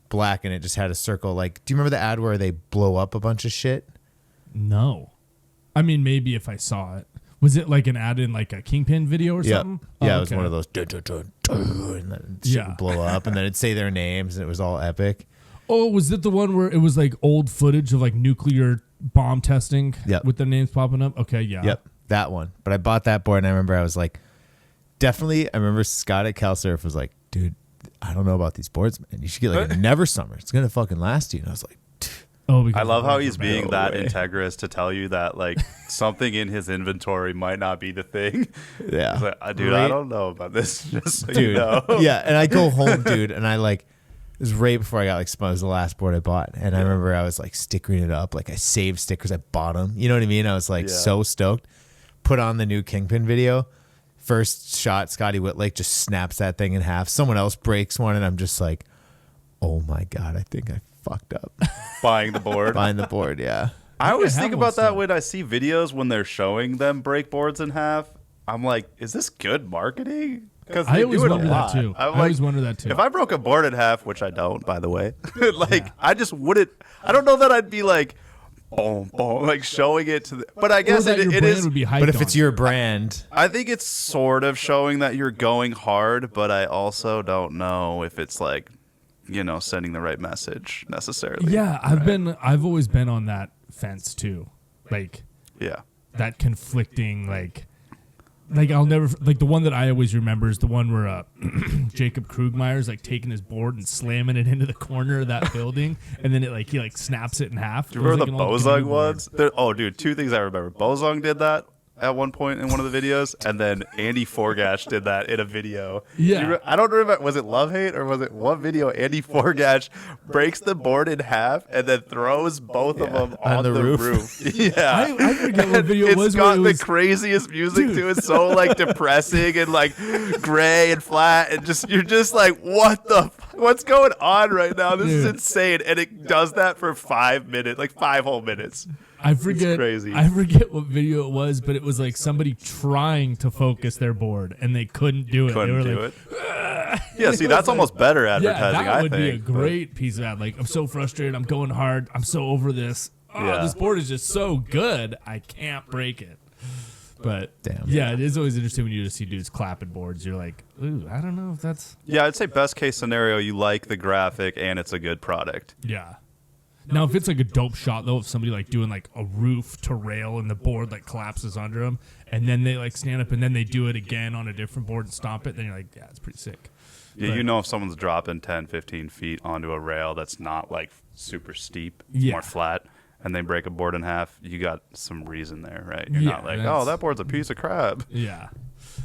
black and it just had a circle. Like, do you remember the ad where they blow up a bunch of shit? No. I mean, maybe if I saw it. Was it like an ad in like a Kingpin video or something? Yeah, Oh, it was okay. one of those. Dun, dun, dun, dun, and then shit would blow up, and then it'd say their names, and it was all epic. Oh, was it the one where it was like old footage of like nuclear bomb testing Yep. with their names popping up? Okay, yeah. Yep, that one. But I bought that board, and I remember I was like, definitely. I remember Scott at CalSurf was like, dude, I don't know about these boards, man. You should get like a Never Summer. It's gonna fucking last you. And I was like, Oh, I love how because he's being No that way. integrous to tell you that like something in his inventory might not be the thing. yeah, He's like, dude, I don't know about this. Just so you dude. know. Yeah, and I go home, dude, and I like. It was right before I got like spun. It was the last board I bought, and I remember I was like stickering it up. Like I saved stickers, I bought them. You know what I mean? I was like so stoked. Put on the new Kingpin video. First shot, Scotty Whitlake just snaps that thing in half. Someone else breaks one, and I'm just like, oh my god, I think I fucked up. Buying the board. Buying the board, yeah. I always have think one about that still. when I see videos when they're showing them break boards in half. I'm like, is this good marketing? Because I they always do it a wonder that lot. too. I'm I always wonder that too. If I broke a board in half, which I don't, by the way, like I just wouldn't. I don't know that I'd be like, boom, boom, like showing it to. But I guess Or that your it brand is. would be hyped But if on it's it. your brand, I think it's sort of showing that you're going hard, but I also don't know if it's like, sending the right message necessarily. Yeah, I've always been on that fence too. Like Yeah. that conflicting like I'll never like the one that I always remember is the one where Jacob Krugmeyer's like taking his board and slamming it into the corner of that building, and then he snaps it in half. Do you remember the Bozung ones? Oh, dude, two things I remember. Bozung did that at one point in one of the videos, and then Andy Forgash did that in a video. Yeah. I don't remember, was it Love Hate or was it one video? Andy Forgash breaks the board in half and then throws both of them on the roof. Yeah. I forget what video it was. It's where got it was, the craziest music to it, so like depressing and like gray and flat, and you're just like, what's going on right now? This is Dude. insane, and it does that for 5 minutes, like 5 whole minutes. I forget. crazy. I forget what video it was, but it was like somebody trying to focus their board and they couldn't do it. Couldn't they were do like, it. Yeah, see, that's almost better Yeah, advertising. that I would think. be a great piece of ad. Like, I'm so frustrated. I'm going hard. I'm so over this. Oh, Yeah. this board is just so good. I can't break it. But Damn. yeah, it is always interesting when you just see dudes clapping boards. You're like, ooh, I don't know if that's Yeah, I'd say best case scenario, you like the graphic and it's a good product. yeah. Now, if it's like a dope shot though, if somebody like doing like a roof to rail and the board like collapses under them, and then they like stand up and then they do it again on a different board and stomp it, then you're like, yeah, it's pretty sick. Yeah, But- you know if someone's dropping 10, 15 feet onto a rail that's not like super steep, Yeah. more flat, and they break a board in half, you got some reason there, right? You're Yeah, not like, that's- oh, that board's a piece of crap. Yeah.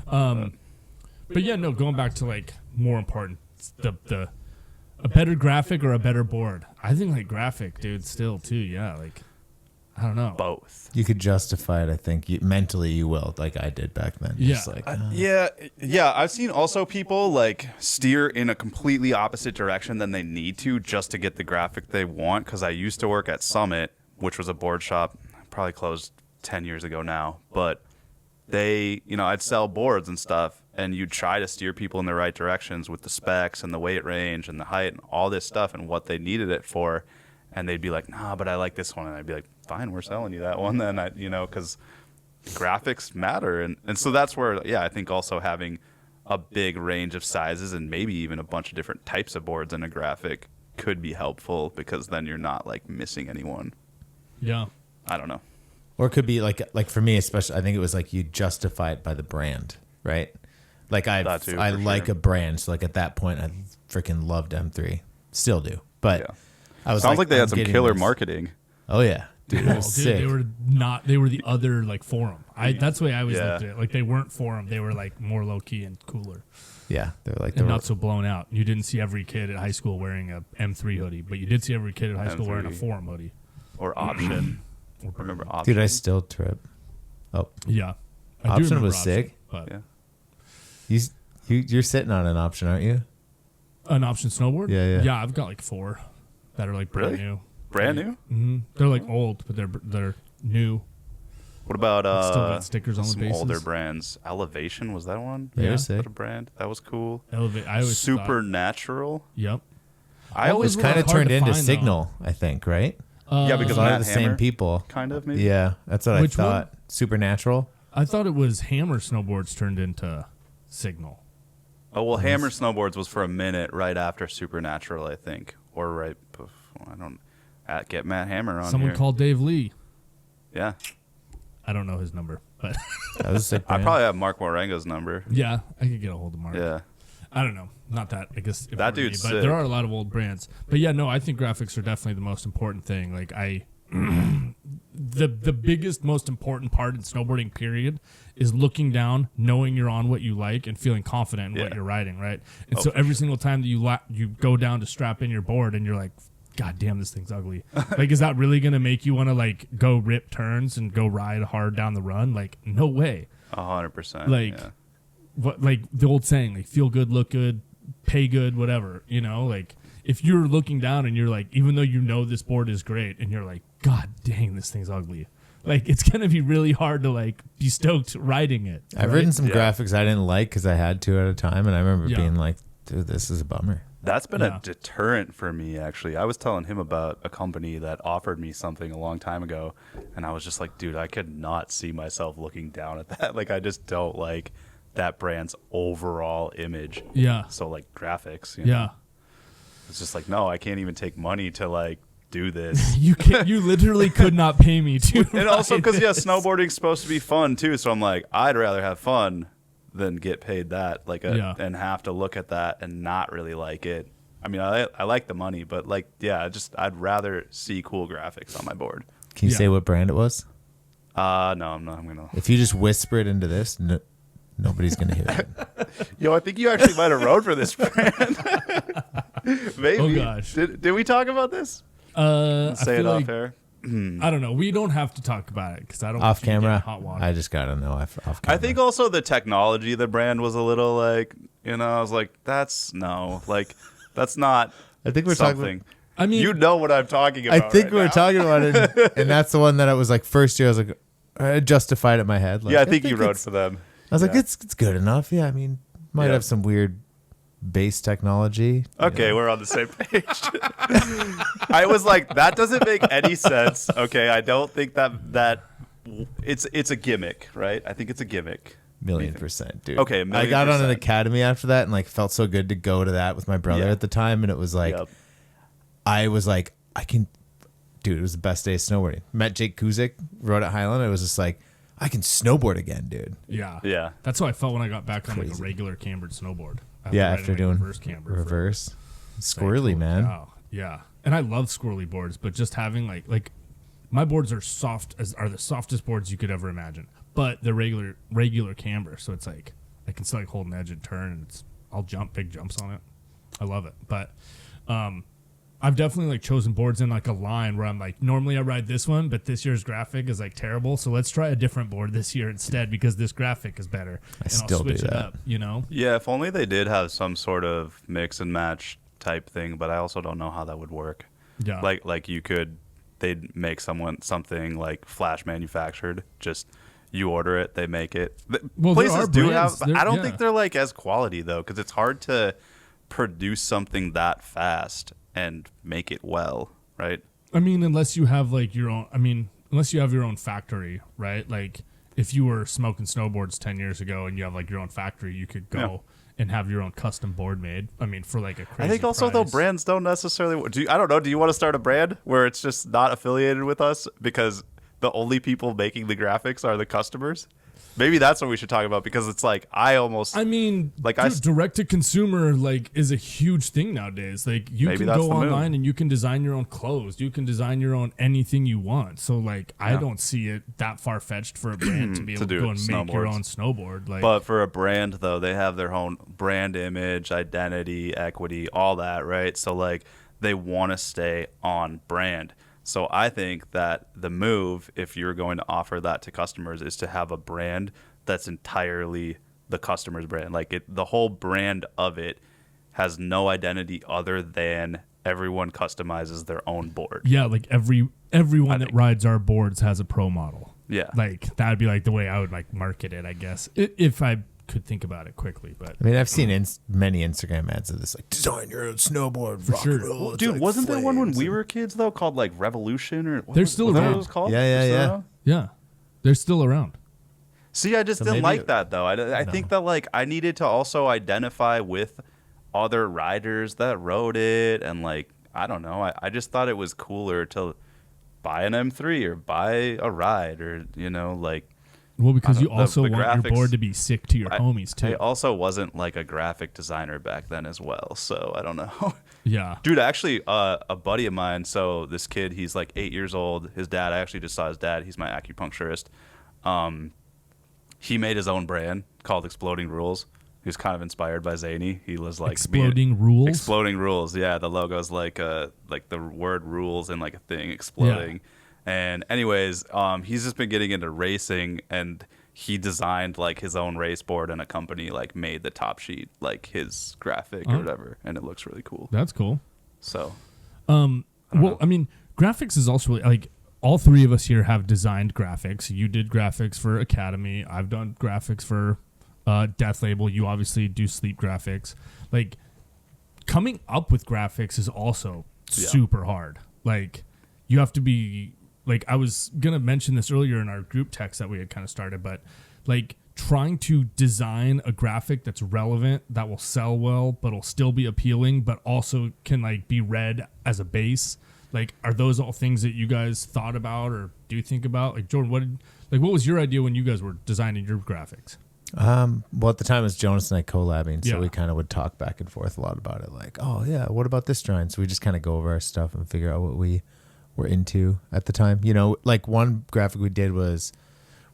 But yeah, no, going back to like more important, the a better graphic or a better board. I think like graphic, dude, still too. Yeah, like I don't know. Both. you could justify it. I think mentally you will, like I did back then. Yeah. Just like, Yeah. I've seen also people like steer in a completely opposite direction than they need to just to get the graphic they want. Because I used to work at Summit, which was a board shop, probably closed 10 years ago now. But I'd sell boards and stuff, and you'd try to steer people in the right directions with the specs and the weight range and the height and all this stuff and what they needed it for. And they'd be like, nah, but I like this one. And I'd be like, fine, we're selling you that one then, because graphics matter. And so that's where, I think also having a big range of sizes and maybe even a bunch of different types of boards in a graphic could be helpful, because then you're not like missing anyone. Yeah. I don't know. or it could be like for me, especially, I think it was like you justify it by the brand, right? Like That too, I for like sure. a brand, so like at that point, I freaking loved M3, still do. But Yeah. I was Sounds like they I'm had some getting killer this. marketing. Oh yeah, dude, it Oh, was dude, sick. they were the other like forum. That's the way I always Yeah. looked at it. Like they weren't forum. They were like more low key and cooler Yeah, they're like and the not so blown out. You didn't see every kid at high school wearing a M3 hoodie, but you did see every kid at high school wearing a M3. forum hoodie. Or Option. Remember Option? dude. I still trip. Oh, Yeah. I do Option remember was sick. But Yeah. you're sitting on an option, aren't you? an option snowboard? Yeah. Yeah, I've got like 4 that are like brand Really? new. Brand new? They're like old, but they're new. What about Still got stickers on the some bases. older brands? Elevation, was that one? They Yeah. were What sick. a brand. That was cool. Elevate. I always thought- Supernatural. Yep. I It always was really kind of hard turned to into find, Signal, I think, right? Yeah, because A lot Matt of the Hammer, same people. kind of maybe. Yeah, that's what Which I one? thought. Supernatural. I thought it was Hammer Snowboards turned into Signal. Oh well, Hammer Snowboards was for a minute right after Supernatural, I think, or right before. I don't. Get Matt Hammer on Someone here. called Dave Lee. Yeah, I don't know his number, but That was a sick. I brand. probably have Mark Morenga's number. yeah, I could get a hold of Mark. Yeah. I don't know. Not that, I guess. That important to me, dude's but sick. there are a lot of old brands. But yeah, no, I think graphics are definitely the most important thing. Like the biggest, most important part in snowboarding, period, is looking down, knowing you're on what you like, and feeling confident in what Yeah. you're riding, right? And Oh, so for every single time that you go down to strap in your board, and you're like, God damn, this thing's ugly. Like, is that really gonna make you want to like go rip turns and go ride hard down the run? Like, no way. 100%. Like, yeah. What, like the old saying, like feel good, look good, pay good, whatever, you know, like if you're looking down and you're like, even though you know this board is great and you're like, God dang, this thing's ugly, like it's gonna be really hard to like be stoked riding it. I've right? ridden some Yeah. graphics I didn't like because I had to at a time, and I remember Yeah. being like, "Dude, this is a bummer." That's been Yeah. a deterrent for me, actually. I was telling him about a company that offered me something a long time ago, and I was just like, dude, I could not see myself looking down at that. Like, I just don't like that brand's overall image. Yeah. So, like, graphics, you Yeah. know? It's just like, no, I can't even take money to, like, do this. You literally could not pay me to. And also ride because, yeah, this. snowboarding's supposed to be fun, too. So I'm like, I'd rather have fun than get paid that, like, and have to look at that and not really like it. I mean, I like the money, but like, yeah, I'd rather see cool graphics on my board. Can you Yeah. say what brand it was? No, I'm not. I'm gonna. If you just whisper it into this, nobody's gonna hear it. Yo, I think you actually might have rode for this brand. Maybe. Oh, gosh. Did we talk about this? I Say it feel off like, air. I don't know. We don't have to talk about it because I don't Off want you to get camera, hot water. I just gotta know. Off camera. I think also the technology of the brand was a little like, you know, I was like, that's that's not. I think we're talking. something. I mean, You know what I'm talking about. I think right we were now. talking about it, and that's the one that I was like first year. I was like, I justified it in my head. Like, Yeah, I think you rode it's- for them. I was like, Yeah. it's good enough. Yeah, I mean, might Yeah. have some weird base technology. Okay, we're on the same page. I was like, that doesn't make any sense. Okay, I don't think that it's a gimmick, right? I think it's a gimmick. $1,000,000%, dude. Okay, I got on an 1,000,000%. academy after that, and like felt so good to go to that with my brother Yeah. at the time, and it was like, Yep. I was like, dude, it was the best day of snowboarding. Met Jake Kuzik, rode at Highland. It was just like, I can snowboard again, dude. yeah, Yeah. That's how I felt when I got back on like a Crazy. regular cambered snowboard. Yeah, riding, after like, doing reverse camber. for- reverse. like, Squirrely, holy man. cow. Yeah, and I love squirrely boards, but just having like my boards are are the softest boards you could ever imagine. But they're regular camber, so it's like I can still like hold an edge and turn, and I'll jump big jumps on it. I love it, but I've definitely like chosen boards in like a line where I'm like, normally I ride this one, but this year's graphic is like terrible, so let's try a different board this year instead because this graphic is better. And still I'll switch do it that. up, you know? Yeah, if only they did have some sort of mix and match type thing, but I also don't know how that would work. Yeah, Like they'd make something like flash manufactured. Just you order it, they make it. Well, there Places are do brands. have. There- I don't yeah. think they're like as quality though, because it's hard to produce something that fast and make it well, right? I mean, unless you have like your own. I mean, unless you have your own factory, right? Like, if you were smoking snowboards 10 years ago and you have like your own factory, you could go and have your own custom board made. I mean, for like a crazy I think also though price. brands don't necessarily. I don't know. Do you want to start a brand where it's just not affiliated with us because the only people making the graphics are the customers? Maybe that's what we should talk about because it's like I mean, Like, dude, direct to consumer like is a huge thing nowadays. Like you Maybe can that's go the move. online and you can design your own clothes. You can design your own anything you want. So like I don't see it that far fetched for a brand to be able to do go it and make your snowboards. own snowboard. Like, But for a brand, though, they have their own brand image, identity, equity, all that, right? So, like, they want to stay on brand. So I think that the move, if you're going to offer that to customers, is to have a brand that's entirely the customer's brand. Like, the whole brand of it has no identity other than everyone customizes their own board. yeah, like everyone that think- rides our boards has a pro model. Yeah. Like that would be like the way I would like market it, I guess, if I could think about it quickly. But I mean, I've seen many Instagram ads of this, like design your own snowboard, for sure. Well, dude, wasn't there one when we were kids though called like Revolution or? They're still was that around. what it was called? Yeah. Yeah, they're still around. See, I just So didn't maybe like that though. I think that like I needed to also identify with other riders that rode it, and like I don't know. I just thought it was cooler to buy an M3 or buy a ride, or like. Well, because you the also want graphics- your board to be sick to your homies too. I also wasn't like a graphic designer back then as well, so I don't know. Yeah, Dude, actually, a buddy of mine, so this kid, he's like 8 years old. His dad, I actually just saw his dad. He's my acupuncturist. He made his own brand called Exploding Rules. He was kind of inspired by Zany. He was like Exploding Rules. Exploding Rules, yeah. The logo's like the word rules and like a thing exploding. Yeah. And anyways, he's just been getting into racing, and he designed like his own race board, and a company like made the top sheet like his graphic or whatever, and it looks really cool. That's cool. So, Well, I mean, graphics is also really, like all three of us here have designed graphics. You did graphics for Academy. I've done graphics for Death Label. You obviously do Sleep graphics. Like coming up with graphics is also super hard. Like you have to be like, I was gonna mention this earlier in our group text that we had kind of started, but like trying to design a graphic that's relevant, that will sell well, but will still be appealing, but also can like be read as a base. Like, are those all things that you guys thought about or do think about? Like, Jordan, what was your idea when you guys were designing your graphics? Well, at the time it was Jonas and I collabing, so Yeah. we kind of would talk back and forth a lot about it. Like, oh yeah, what about this drawing? So we just kind of go over our stuff and figure out what we were into at the time. Like one graphic we did was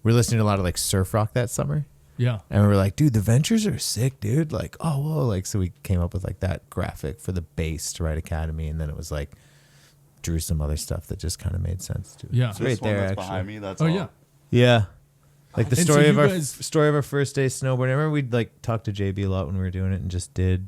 we were listening to a lot of like surf rock that summer. Yeah. And we were like, dude, the Ventures are sick, dude. Like, oh, whoa. Like, so we came up with like that graphic for the base to write Academy. And then it was like, drew some other stuff that just kind of made sense too. Yeah. It's this right one there, that's actually. behind me, that's Oh, all. yeah. Yeah. Like the And so story you of our guys- story of our first day snowboarding. I remember we'd like talk to JB a lot when we were doing it and just did.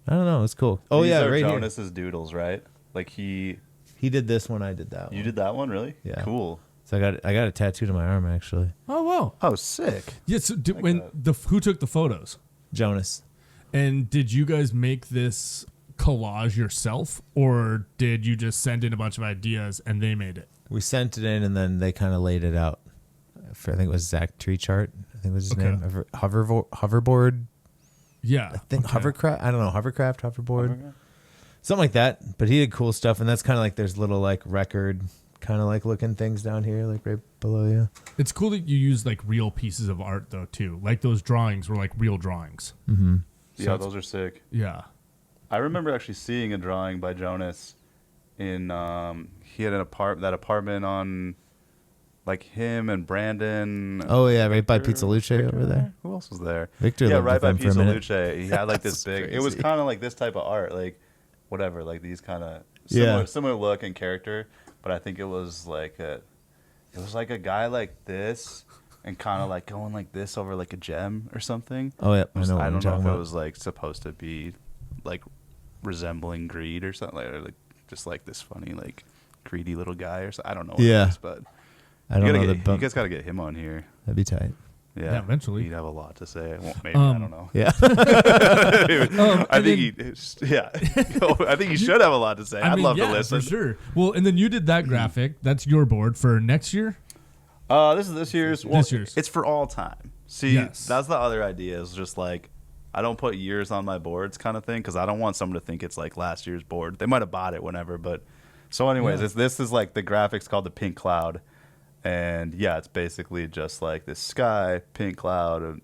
I don't know. It was cool. Oh These yeah, are right Jonas's doodles, right? Like here. He did this one. I did that one. you did that one, really? Yeah. Cool. So I got a tattoo to my arm actually. Oh, wow. Oh, sick. Yeah. So Like who took the photos? Jonas. And did you guys make this collage yourself, or did you just send in a bunch of ideas and they made it? We sent it in and then they kind of laid it out. I think it was Zach Tree Chart. I think was his Okay. name. Hoverboard. Yeah. I think okay. hovercraft. I don't know. Hoverboard. Something like that. But he did cool stuff, and that's kind of like there's little like record kind of like looking things down here, like right below you. It's cool that you use like real pieces of art though too. Like those drawings were like real drawings. Mm-hmm. Yeah, those are sick. Yeah. I remember actually seeing a drawing by Jonas in he had that apartment on like him and Brandon. Oh yeah, right by Victor- Pizza Luce Victor over there. Who else was there? Victor Yeah, lived right with by them for a Pizza minute. Luce. He had like this That's big. It was crazy. kind of like this type of art, like whatever, like these kind of Yeah. similar look and character. But I think it was like a guy like this and kind of like going like this over like a gem or something. Oh yeah, I know. I what don't you're know talking if it about. was like supposed to be like resembling greed or something, or like just like this funny like greedy little guy or something. I don't know what Yeah. it is, but I don't know. you guys got to get him on here. That'd be tight. Yeah, eventually. he'd have a lot to say. Well, maybe I don't know. Yeah. I think I think he should have a lot to say. I'd love to listen. for sure. Well, and then you did that graphic. That's your board for next year. This is this year's. Well, This year's. It's for all time. See, Yes. that's the other idea. Is just like I don't put years on my boards, kind of thing, because I don't want someone to think it's like last year's board. They might have bought it whenever, but so anyways, Yeah. this is like the graphics called the Pink Cloud, and yeah, it's basically just like this sky, pink cloud,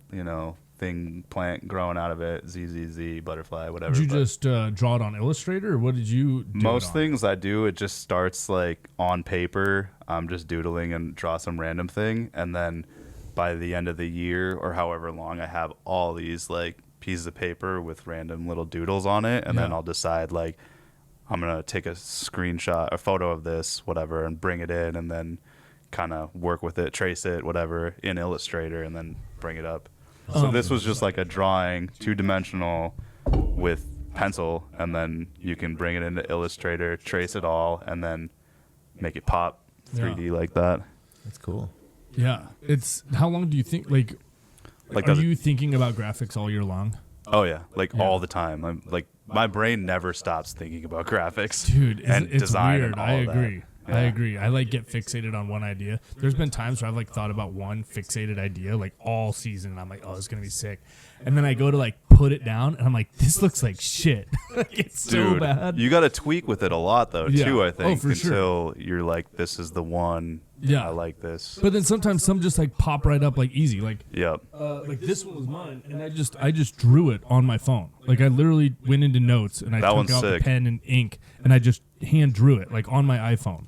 thing, plant growing out of it, ZZZ, butterfly, whatever. Did you but- just draw it on Illustrator, or what did you do? Most it on? things I do, it just starts like on paper. I'm just doodling and draw some random thing, and then by the end of the year or however long, I have all these like pieces of paper with random little doodles on it, and then Yeah. I'll decide like I'm gonna take a screenshot, a photo of this, whatever, and bring it in, and then kind of work with it, trace it, whatever, in Illustrator, and then bring it up. So this was just like a drawing, 2-dimensional with pencil, and then you can bring it into Illustrator, trace it all, and then make it pop 3D like that. That's cool. Yeah. It's how long do you think like are does you thinking about graphics all year long? Oh yeah, like all the time. I'm like my brain never stops thinking about graphics, Dude, and it's design weird. and all I of agree. that. I Yeah. agree. I like get fixated on one idea. There's been times where I've like thought about one fixated idea like all season, and I'm like, oh, it's gonna be sick. And then I go to like put it down, and I'm like, this looks like shit. Like, it's so Dude, bad. you got to tweak with it a lot though Yeah. too. I Oh, think for sure. until you're like, this is the one. Yeah. I like this. But then sometimes some just like pop right up like easy. Like Yep. like this one was mine, and I just drew it on my phone. Like I literally went into notes and I That took one's out sick. the pen and ink, and I just hand drew it like on my iPhone.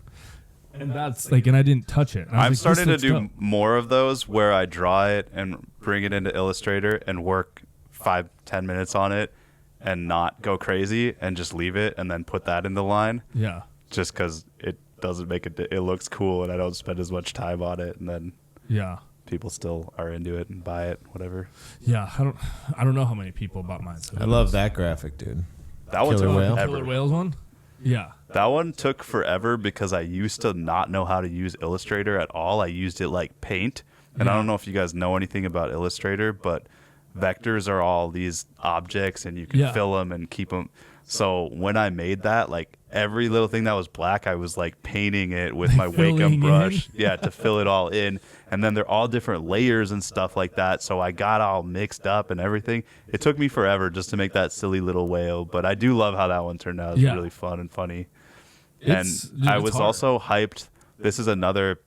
And that's like, and I didn't touch it. And I I'm was like, starting to this do looks dope. more of those where I draw it and bring it into Illustrator and work 5-10 minutes on it and not go crazy and just leave it and then put that in the line Yeah, just because it doesn't make it looks cool and I don't spend as much time on it and then yeah, people still are into it and buy it, whatever. yeah. I don't know how many people bought mine. So I love that graphic, dude. That one Killer took Whale? forever. Killer Whales one. Yeah, That one took forever because I used to not know how to use Illustrator at all. I used it like Paint. And I Yeah. don't know if you guys know anything about Illustrator, but vectors are all these objects and you can Yeah. fill them and keep them. So when I made that, like every little thing that was black, I was like painting it with my Filling Wacom in? brush. Yeah, to fill it all in. And then they're all different layers and stuff like that. So I got all mixed up and everything. It took me forever just to make that silly little whale. But I do love how that one turned out. It's Yeah. really fun and funny. It's- And dude, I it's was hard. also hyped. This is another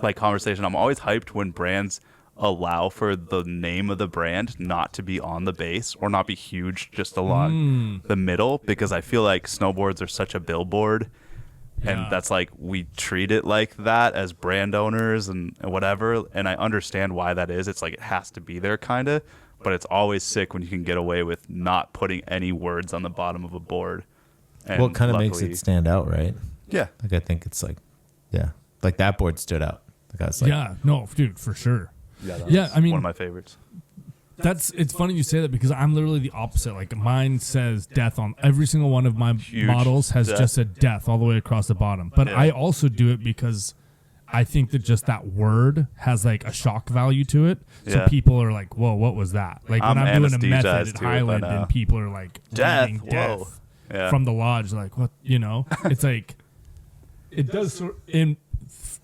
like conversation. I'm always hyped when brands allow for the name of the brand not to be on the base or not be huge just along the middle, because I feel like snowboards are such a billboard. And Yeah. that's like, we treat it like that as brand owners and whatever. And I understand why that is. It's like, it has to be there kind of, but it's always sick when you can get away with not putting any words on the bottom of a board. And Well, it kind of makes luckily- it stand out, right? Yeah. Like I think it's like, yeah, like that board stood out. Like I was like, yeah. No, dude, for sure. Yeah, that Yeah, was I mean- one of my favorites. It's funny you say that because I'm literally the opposite. Like mine says death on every single one of my Huge models has death. just a death all the way across the bottom. But Yeah. I also do it because I think that just that word has like a shock value to it. So Yeah. people are like, whoa, what was that? Like when I'm I'm doing a anesthetized method to at it by Highland now. and people are like Death, reading whoa. death Yeah. from the lodge, like what, it's like it does in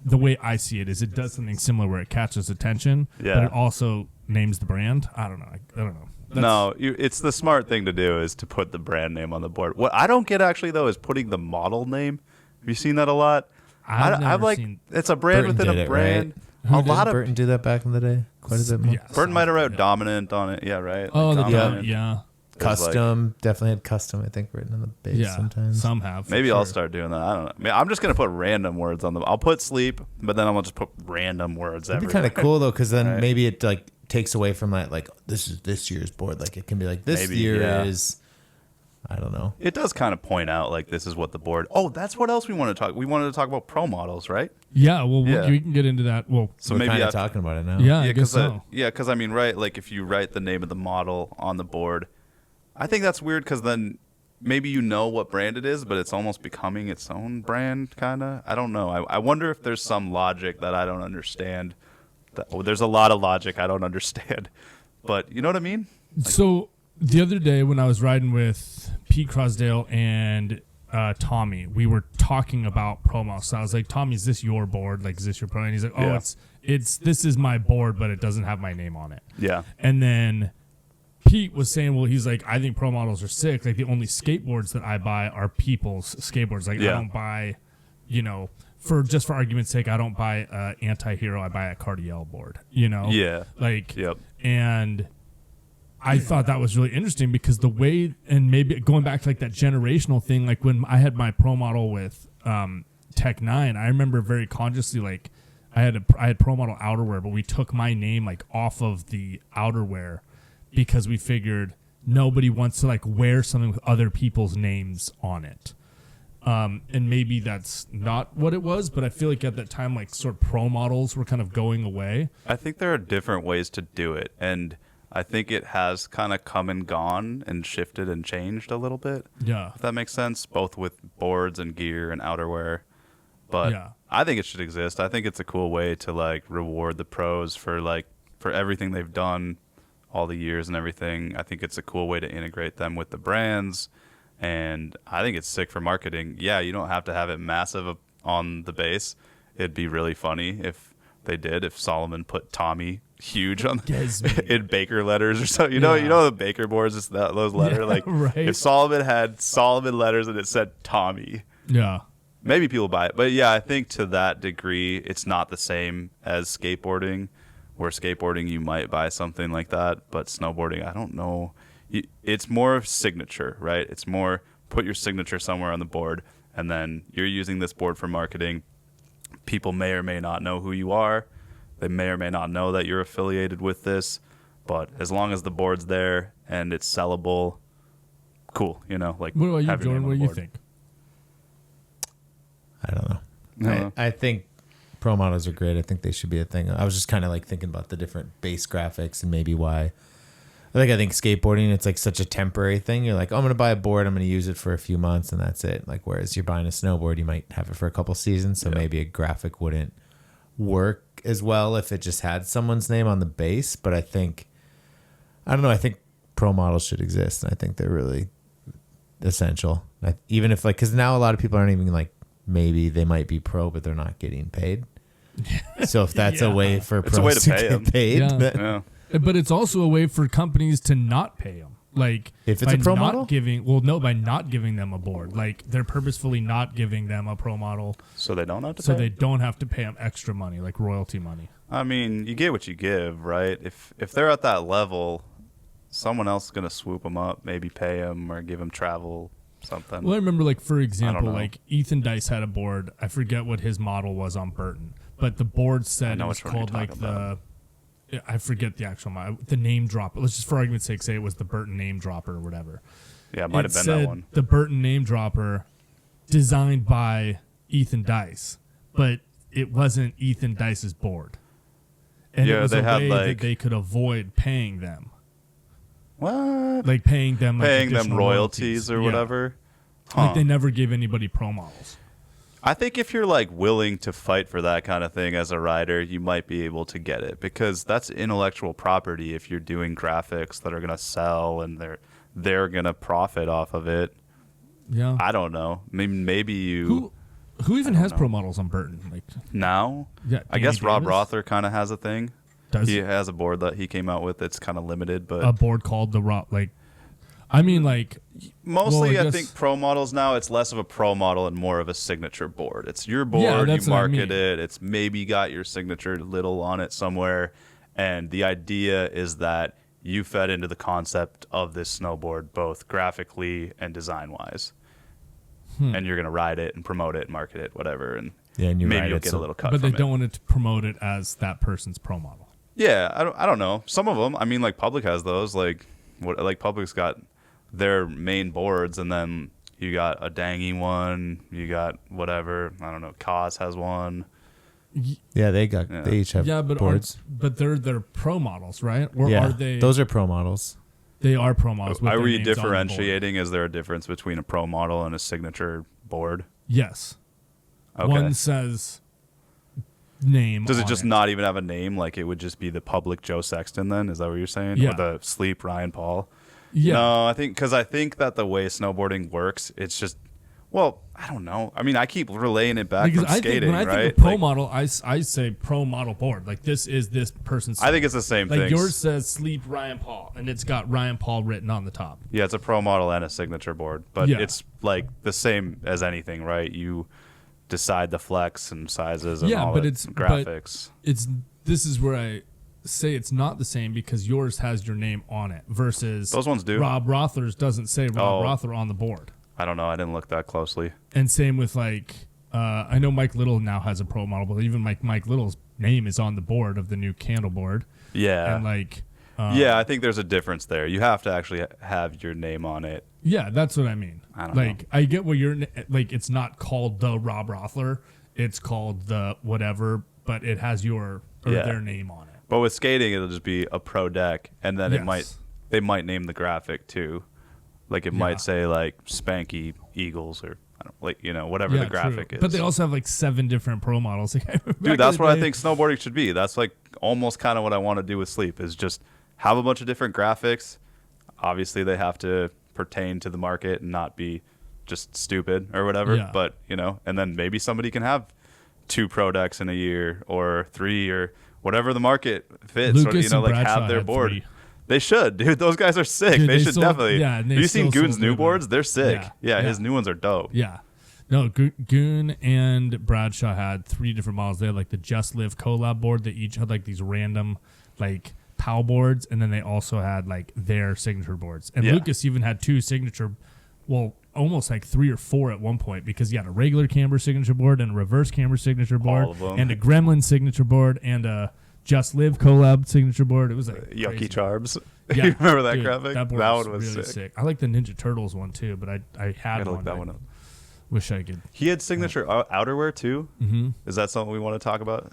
the way I see it is it does something similar where it catches attention, but Yeah. it also names the brand. I don't know. I don't know. No, it's the smart thing to do is to put the brand name on the board. What I don't get actually though is putting the model name. Have you seen that a lot? I've I'm never like, seen. it's a brand Burton within did a it, brand. Who A did lot of Burton do that back in the day? Quite a bit more. Yeah, Burton might have wrote yeah. dominant on it. Yeah, right. Oh, Like the Dominant. yeah, There's, like- Custom, definitely had custom, I think, written on the base yeah. sometimes. Some have. for Maybe I'll sure. start doing that. I don't know. I mean, I'm just gonna put random words on them. I'll put sleep, but then I'm gonna just put random words It'd be everywhere. kind of cool though, because then Right. maybe it like takes away from like this is this year's board. Like it can be like this Maybe, year yeah. is, I don't know. It does kind of point out like this is what the board. Oh, that's what else we want to talk. We wanted to talk about pro models, right? Yeah. Well, Yeah. we can get into that. Well, So We're maybe kind I of talking about it now. yeah, I guess because so. I mean, right? Like if you write the name of the model on the board, I think that's weird because then maybe you know what brand it is, but it's almost becoming its own brand, kind of. I don't know. I wonder if there's some logic that I don't understand. There's a lot of logic I don't understand, but you know what I mean? So the other day when I was riding with Pete Crosdale and Tommy, we were talking about promos. So I was like, Tommy, is this your board? Like, is this your pro? And he's like, oh, Yeah. it's this is my board, but it doesn't have my name on it. Yeah. And then Pete was saying, well, he's like, I think pro models are sick. Like the only skateboards that I buy are people's skateboards. Like I Yeah. don't buy, for argument's sake, I don't buy Anti-Hero. I buy a Cardiel board, Yeah. Like, Yep. and I thought that was really interesting because the way, and maybe going back to like that generational thing, like when I had my pro model with Tech 9, I remember very consciously, like I had pro model outerwear, but we took my name like off of the outerwear because we figured nobody wants to like wear something with other people's names on it. And maybe that's not what it was, but I feel like at that time, like sort of pro models were kind of going away. I think there are different ways to do it, and I think it has kind of come and gone and shifted and changed a little bit. Yeah. If that makes sense, both with boards and gear and outerwear. But Yeah. I think it should exist. I think it's a cool way to like reward the pros for everything they've done all the years and everything. I think it's a cool way to integrate them with the brands, and I think it's sick for marketing. Yeah, you don't have to have it massive on the base. It'd be really funny if they did. If Solomon put Tommy huge on in Baker letters or something. You know the Baker boards, it's those letters. Like right. If Solomon had Solomon letters and it said Tommy. Yeah. Maybe people buy it. But yeah, I think to that degree, it's not the same as skateboarding, where skateboarding you might buy something like that, but snowboarding, I don't know. It's more of signature, right? It's more put your signature somewhere on the board, and then you're using this board for marketing. People may or may not know who you are. They may or may not know that you're affiliated with this, but as long as the board's there and it's sellable, cool. Like what about you, Jordan? What do you think? I don't know. I think pro models are great. I think they should be a thing. I was just kind of like thinking about the different base graphics and maybe why. I think skateboarding, it's like such a temporary thing. You're like, oh, I'm going to buy a board. I'm going to use it for a few months and that's it. Like, whereas you're buying a snowboard, you might have it for a couple seasons. So maybe a graphic wouldn't work as well if it just had someone's name on the base. But I don't know. I think pro models should exist. And I think they're really essential. Even if because now a lot of people aren't even like, maybe they might be pro, but they're not getting paid. So if that's a way for pros to get paid, but it's also a way for companies to not pay them. Like if it's a pro model, by not giving them a board, like they're purposefully not giving them a pro model, so they don't have to pay them extra money, like royalty money. I mean, you get what you give, right? If they're at that level, someone else is gonna swoop them up, maybe pay them or give them travel. Something. Well, I remember, like, for example, like Ethan Dice had a board. I forget what his model was on Burton, but the board said it was called like I forget the actual the name dropper. Let's just, for argument's sake, say it was the Burton name dropper or whatever. Yeah, it might have been that one. The Burton name dropper, designed by Ethan Dice, but it wasn't Ethan Dice's board, and it was a way that they could avoid paying them. What? Like paying them royalties or whatever. Huh. Like they never gave anybody pro models. I think if you're like willing to fight for that kind of thing as a rider, you might be able to get it, because that's intellectual property. If you're doing graphics that are going to sell and they're going to profit off of it. Yeah. I don't know. Maybe you. Who even has pro models on Burton? Like now? Yeah. I guess Rob Rother kind of has a thing. He has a board that he came out with that's kind of limited, but a board called the mostly I think pro models now, it's less of a pro model and more of a signature board. It's your board, you market it, it's maybe got your signature little on it somewhere, and the idea is that you fed into the concept of this snowboard both graphically and design wise. And you're going to ride it and promote it and market it, whatever, and maybe you'll get a little cut from it. But they don't want to promote it as that person's pro model. Yeah, I don't know. Some of them, I mean, like Public has those. Like Public's got their main boards, and then you got a Dangy one. You got whatever. I don't know. Kaz has one. Yeah, they each have boards. But they're pro models, right? Or are they? Those are pro models. They are pro models. Are we differentiating? Is there a difference between a pro model and a signature board? Yes. Okay. One says name. Does it just not even have a name? Like it would just be the Public Joe Sexton then? Is that what you're saying? Yeah. Or the Sleep Ryan Paul? Yeah. No, I think that the way snowboarding works, it's just, well, I don't know. I mean, I keep relaying it back from skating, right? When I think of pro model, I say pro model board. Like this is this person's. I think it's the same thing. Like yours says Sleep Ryan Paul, and it's got Ryan Paul written on the top. Yeah, it's a pro model and a signature board, but it's like the same as anything, right? You decide the flex and sizes and all that graphics. This is where I say it's not the same, because yours has your name on it versus those ones do. Rob Rother's doesn't say Rob Rother on the board. I don't know. I didn't look that closely. And same with I know Mike Little now has a pro model, but even Mike Little's name is on the board of the new candle board. Yeah. And yeah, I think there's a difference there. You have to actually have your name on it. Yeah, that's what I mean. I don't know. I get what you're it's not called the Rob Rothler, it's called the whatever, but it has their name on it. But with skating, it'll just be a pro deck, and then they might name the graphic too. Like it might say like Spanky Eagles, or whatever the graphic true. is. But they also have like 7 different pro models. Dude, that's what I think snowboarding should be. That's like almost kind of what I want to do with Sleep is just have a bunch of different graphics. Obviously, they have to pertain to the market and not be just stupid or whatever. Yeah. But, and then maybe somebody can have 2 pro decks in a year or 3 or whatever the market fits. Lucas or, and like Bradshaw have their had board. 3. They should, dude. Those guys are sick. Dude, they should sold, definitely. Yeah, and have you seen Goon's new sold boards? They're sick. Yeah, His new ones are dope. Yeah. No, Goon and Bradshaw had 3 different models. They had like the Just Live collab board that each had like these random like POW boards, and then they also had like their signature boards. And Lucas even had 2 signature, almost like 3 or 4 at one point, because he had a regular camber signature board and a reverse camber signature board, All of them. and a Gremlin signature board and a Just Live collab signature board. It was like Yucky crazy. Charms. Yeah, You remember that dude, graphic? That, board one was really sick. I like the Ninja Turtles one too, but I had Gotta one. look that one up. Wish I could. He had signature outerwear too. Mm-hmm. Is that something we want to talk about?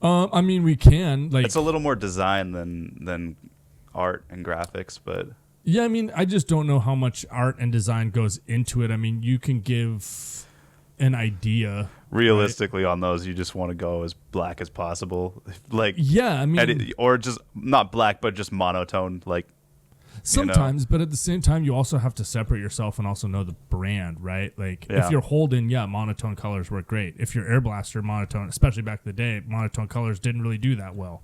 I mean, we can like. It's a little more design than art and graphics, but Yeah, I mean, I just don't know how much art and design goes into it. I mean, you can give an idea. realistically on those, you just want to go as black as possible, like Yeah, I mean, or just not black, but just monotone, like. sometimes, but at the same time, you also have to separate yourself and also know the brand, right? Like, Yeah. if you're Holden, monotone colors work great. If you're Air Blaster, monotone, especially back in the day, monotone colors didn't really do that well.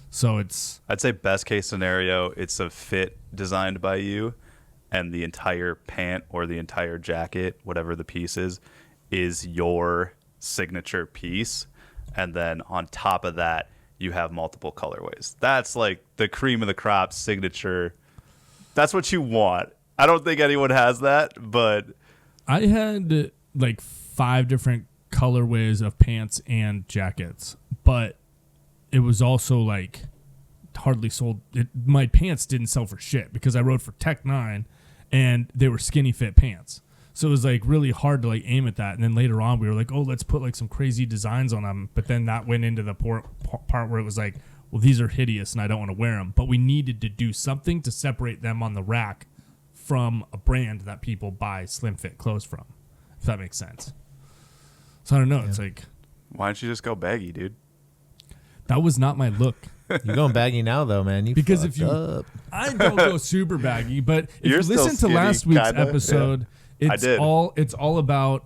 So I'd say best case scenario, it's a fit designed by you, and the entire pant or the entire jacket, whatever the piece is your signature piece, and then on top of that, you have multiple colorways. That's like the cream of the crop signature. That's what you want. I don't think anyone has that, but I had like 5 different colorways of pants and jackets, but it was also like hardly sold. My pants didn't sell for shit because I rode for Tech 9 and they were skinny fit pants. So it was like really hard to like aim at that. And then later on we were like, oh, let's put like some crazy designs on them. But then that went into the part where it was like, well, these are hideous and I don't want to wear them. But we needed to do something to separate them on the rack from a brand that people buy slim fit clothes from, if that makes sense. So I don't know. Yeah. It's like, why don't you just go baggy, dude? That was not my look. You're going baggy now, though, man. You because if you, up. I don't go super baggy, but if You're you listen to last week's episode, it's all about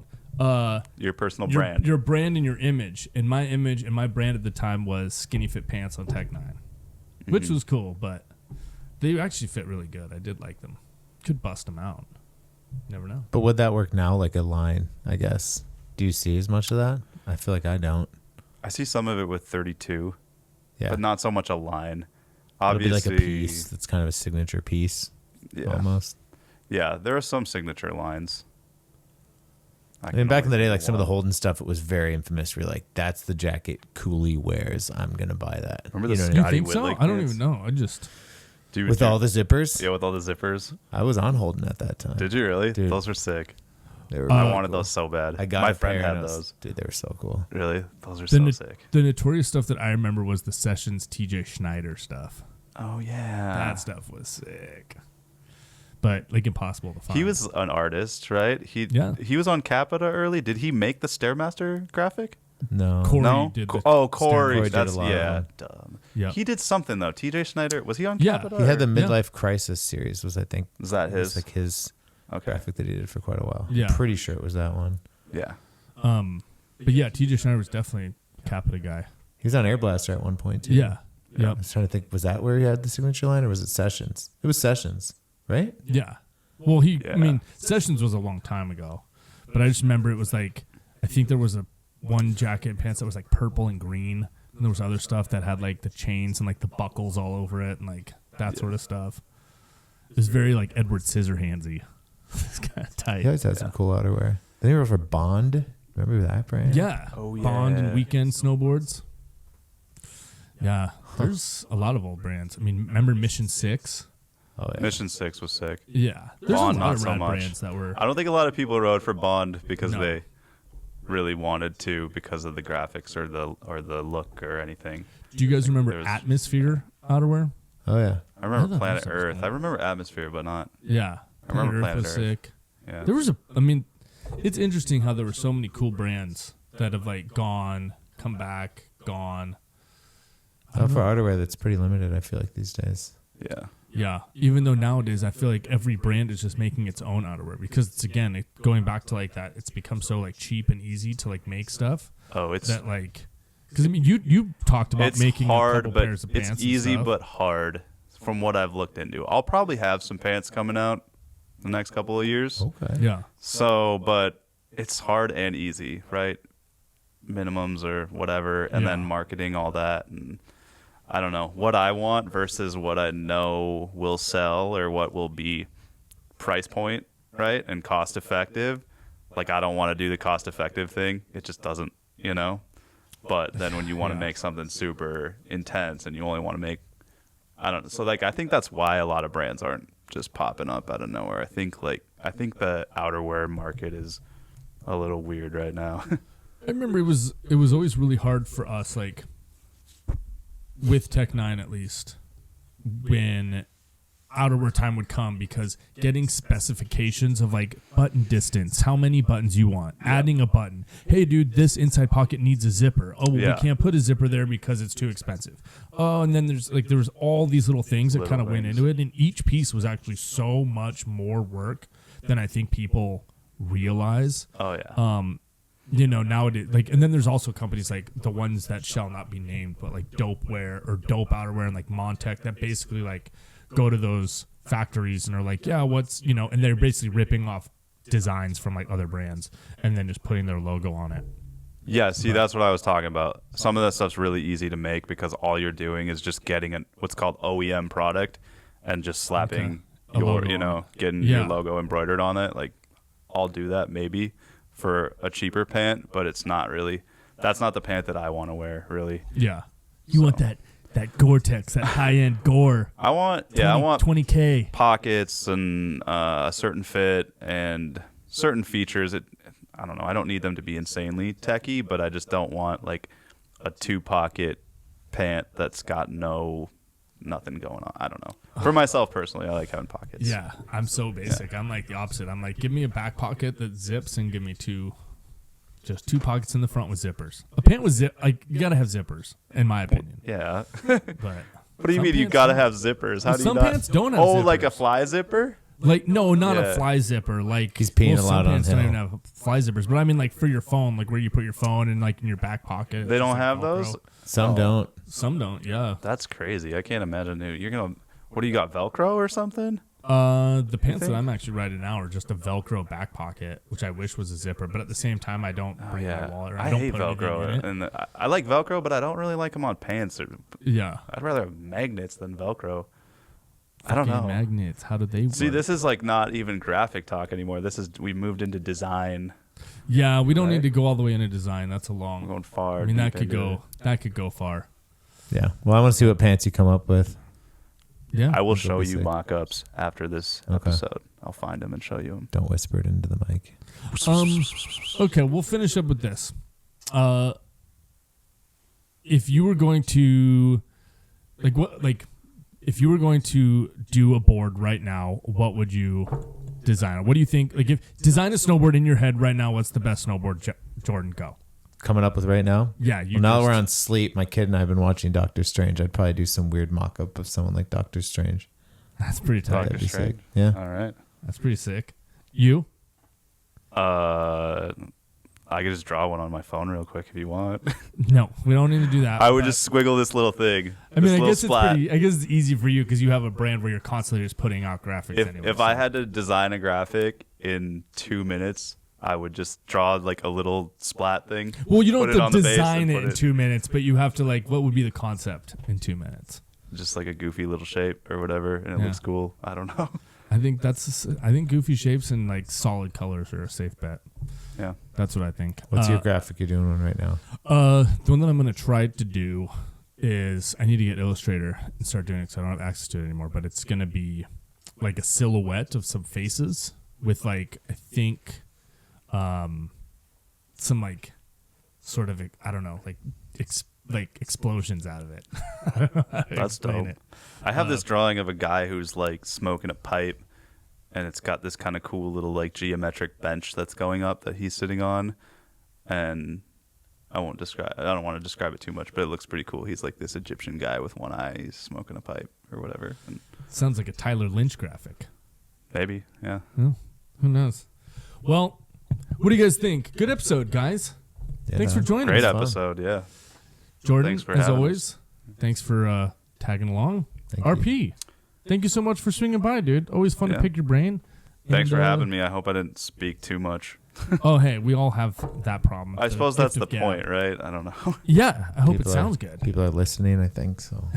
your personal brand, your brand and your image. And my image and my brand at the time was skinny fit pants on Tech 9, which was cool, but they actually fit really good. I did like them. Could bust them out. Never know. But would that work now, like a line? I guess. Do you see as much of that? I feel like I don't. I see some of it with 32. Yeah. But not so much a line. Obviously, Obviously, like a piece that's kind of a signature piece, almost. Yeah, there are some signature lines. I mean, back in the day, like some of the Holden stuff, it was very infamous. We're like, that's the jacket Cooley wears. I'm going to buy that. Remember the You Scotty think so? Whitley I don't pants? even know. I just... With all the zippers? Yeah, with all the zippers. I was on Holden at that time. Did you really? Dude. Those were sick. They were I wanted cool. those so bad. I got My a friend pair had and those. Dude, they were so cool. Really? Those are so sick. The notorious stuff that I remember was the Sessions TJ Schneider stuff. Oh, yeah. That stuff was sick. But like impossible to find. He was an artist, right? He was on Capita early. Did he make the Stairmaster graphic? No. Corey did the Corey. Corey That's did a lot of them. dumb. Yeah. He did something though. TJ Schneider, was he on Yeah. Capita? He had the or- Midlife Crisis series, was I think. Was that his? It's like his graphic that he did for quite a while. Yeah. I'm pretty sure it was that one. Yeah. But yeah, TJ Schneider was definitely a Capita guy. He was on Air Blaster at one point, too. Yeah. I Yep. was trying to think, was that where he had the signature line, or was it Sessions? It was Sessions, right? Yeah. Well, I mean, Sessions was a long time ago, but I just remember it was like, I think there was one jacket and pants that was like purple and green, and there was other stuff that had like the chains and like the buckles all over it and like that sort of stuff. It was very like Edward Scissorhandsy. It's kind of tight. He always had some cool outerwear. Then he wrote for Bond. Remember that brand? Yeah. Oh, yeah. Bond and Weekend snowboards. Yeah. There's a lot of old brands. I mean, remember Mission 6? Oh, yeah. Mission 6 was sick. Yeah. There's Bond, a lot not of so rad much. brands that were... I don't think a lot of people rode for Bond because No. they really wanted to because of the graphics or the look or anything. Do you guys remember There's- Atmosphere outerwear? Oh, yeah. I remember thought Planet that was Earth. bad. I remember Atmosphere, but not. Yeah. I remember Planet was Earth. sick. Yeah. There was it's interesting how there were so many cool brands that have like gone, come back, gone. For outerwear, that's pretty limited, I feel like, these days. Yeah. Yeah. Even though nowadays I feel like every brand is just making its own outerwear because it's, again, going back to like that, it's become so like cheap and easy to like make stuff. Oh, it's that like, because I mean, you talked about making hard, a couple but pairs of pants. It's easy and stuff. but hard from what I've looked into. I'll probably have some pants coming out the next couple of years. Okay. Yeah. So, but it's hard and easy, right? Minimums or whatever, and then marketing all that, and I don't know what I want versus what I know will sell or what will be price point, right? And cost effective. Like, I don't want to do the cost effective thing. It just doesn't, you know? But then when you want to make something super intense and you only want to make, I don't know. So, like, I think that's why a lot of brands aren't just popping up out of nowhere. I think the outerwear market is a little weird right now. I remember it was always really hard for us, like, with Tech 9 at least, when outerwear time would come, because getting specifications of like button distance, how many buttons you want, adding a button. Hey, dude, this inside pocket needs a zipper. Oh, well, we can't put a zipper there because it's too expensive. Oh, and then there was all these little things that kind of went into it, and each piece was actually so much more work than I think people realize. Oh yeah. You know, nowadays, like, and then there's also companies like the ones that shall not be named, but like Dopewear or Dope Outerwear and like Montech that basically like go to those factories and are like, yeah, what's, you know, and they're basically ripping off designs from like other brands and then just putting their logo on it. Yeah, see, that's what I was talking about. Some of that stuff's really easy to make because all you're doing is just getting what's called OEM product and just slapping your, you know, getting your logo embroidered on it. Like, I'll do that maybe for a cheaper pant, but it's not really, that's not the pant that I want to wear, really. Yeah. You want that Gore-Tex, that high-end Gore. I want 20K pockets and a certain fit and certain features. I don't know. I don't need them to be insanely techy, but I just don't want like a 2-pocket pant that's got nothing going on. I don't know. For myself personally, I like having pockets. Yeah, I'm so basic. I'm like the opposite. I'm like, give me a back pocket that zips and give me just two pockets in the front with zippers. A pant with like, you gotta have zippers, in my opinion. Yeah. But what do you mean you gotta have zippers? How do you some not? pants don't have zippers. zippers. Like a fly zipper? Like, no, not a fly zipper. Like, he's peeing a lot some on pants don't him. even have fly zippers. But I mean, like, for your phone, like where you put your phone and like in your back pocket. They don't like have Velcro. those? Some don't. Some don't, yeah. That's crazy. I can't imagine you're gonna. What do you got? Velcro or something? The pants that I'm actually riding now are just a Velcro back pocket, which I wish was a zipper. But at the same time, I don't bring my wallet. Or I don't hate put Velcro, anything in it. and I like Velcro, but I don't really like them on pants. Yeah, I'd rather have magnets than Velcro. I don't know. Magnets. How do they work? See, this is like not even graphic talk anymore. We moved into design. Yeah, we don't need to go all the way into design. That's a long. We're going far. I mean, deep that could into go far. Yeah. Well, I want to see what pants you come up with. Yeah, I will That'd show be you sick. mock-ups after this episode. I'll find them and show you them. Don't whisper it into the mic. Okay, we'll finish up with this. If you were going to, if you were going to do a board right now, what would you design? What do you think? Like, if design a snowboard in your head right now, what's the best snowboard, Jordan? Go. Coming up with right now? Yeah. Well, now that we're on sleep, my kid and I have been watching Doctor Strange. I'd probably do some weird mock-up of someone like Doctor Strange. That's pretty tight. Doctor That'd be Strange. sick. Yeah. All right. That's pretty sick. You? I could just draw one on my phone real quick if you want. No, we don't need to do that. I would but- just squiggle this little thing. I mean, this I little guess splat. I guess it's easy for you because you have a brand where you're constantly just putting out graphics. If I had to design a graphic in 2 minutes, I would just draw like a little splat thing. well, you don't put it have on to the base design and it put in 2 minutes, but you have to like, what would be the concept in 2 minutes? Just like a goofy little shape or whatever, and it Yeah. looks cool. I don't know. I think goofy shapes and like solid colors are a safe bet. Yeah. That's what I think. What's your graphic you're doing one right now? The one that I'm going to try to do is I need to get Illustrator and start doing it because I don't have access to it anymore. But it's going to be like a silhouette of some faces with like, I think, some like sort of, I don't know, like explosions out of it. I don't know how to That's explain dope. it. I have this drawing of a guy who's like smoking a pipe, and it's got this kind of cool little like geometric bench that's going up that he's sitting on, and I don't want to describe it too much, but it looks pretty cool. He's like this Egyptian guy with one eye, he's smoking a pipe or whatever. And sounds like a Tyler Lynch graphic. Maybe, yeah. Well, who knows? Well, what do you guys think? Good episode, guys. Yeah, Thanks for joining Great us. episode, yeah. Jordan, Thanks for as having always, thanks for tagging along. Thank RP, thank you so much for swinging by, dude. Always fun to Yeah. pick your brain. Thanks for having me. I hope I didn't speak too much. Oh, hey, we all have that problem. I suppose that's the gift of gab. point, right? I don't know. Yeah, I hope it People sounds are, good. People are listening, I think, so.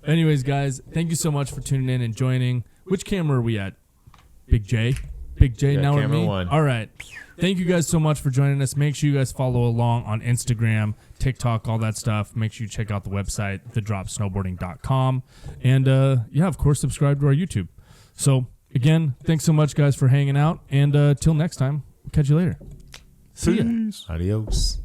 Anyways, guys, thank you so much for tuning in and joining. Which camera are we at? Big J? Big J, Yeah, now we're camera me? 1. All right. Thank you guys so much for joining us. Make sure you guys follow along on Instagram, TikTok, all that stuff. Make sure you check out the website, thedropsnowboarding.com. And, yeah, of course, subscribe to our YouTube. So, again, thanks so much, guys, for hanging out. And till next time, we'll catch you later. See ya. Adios.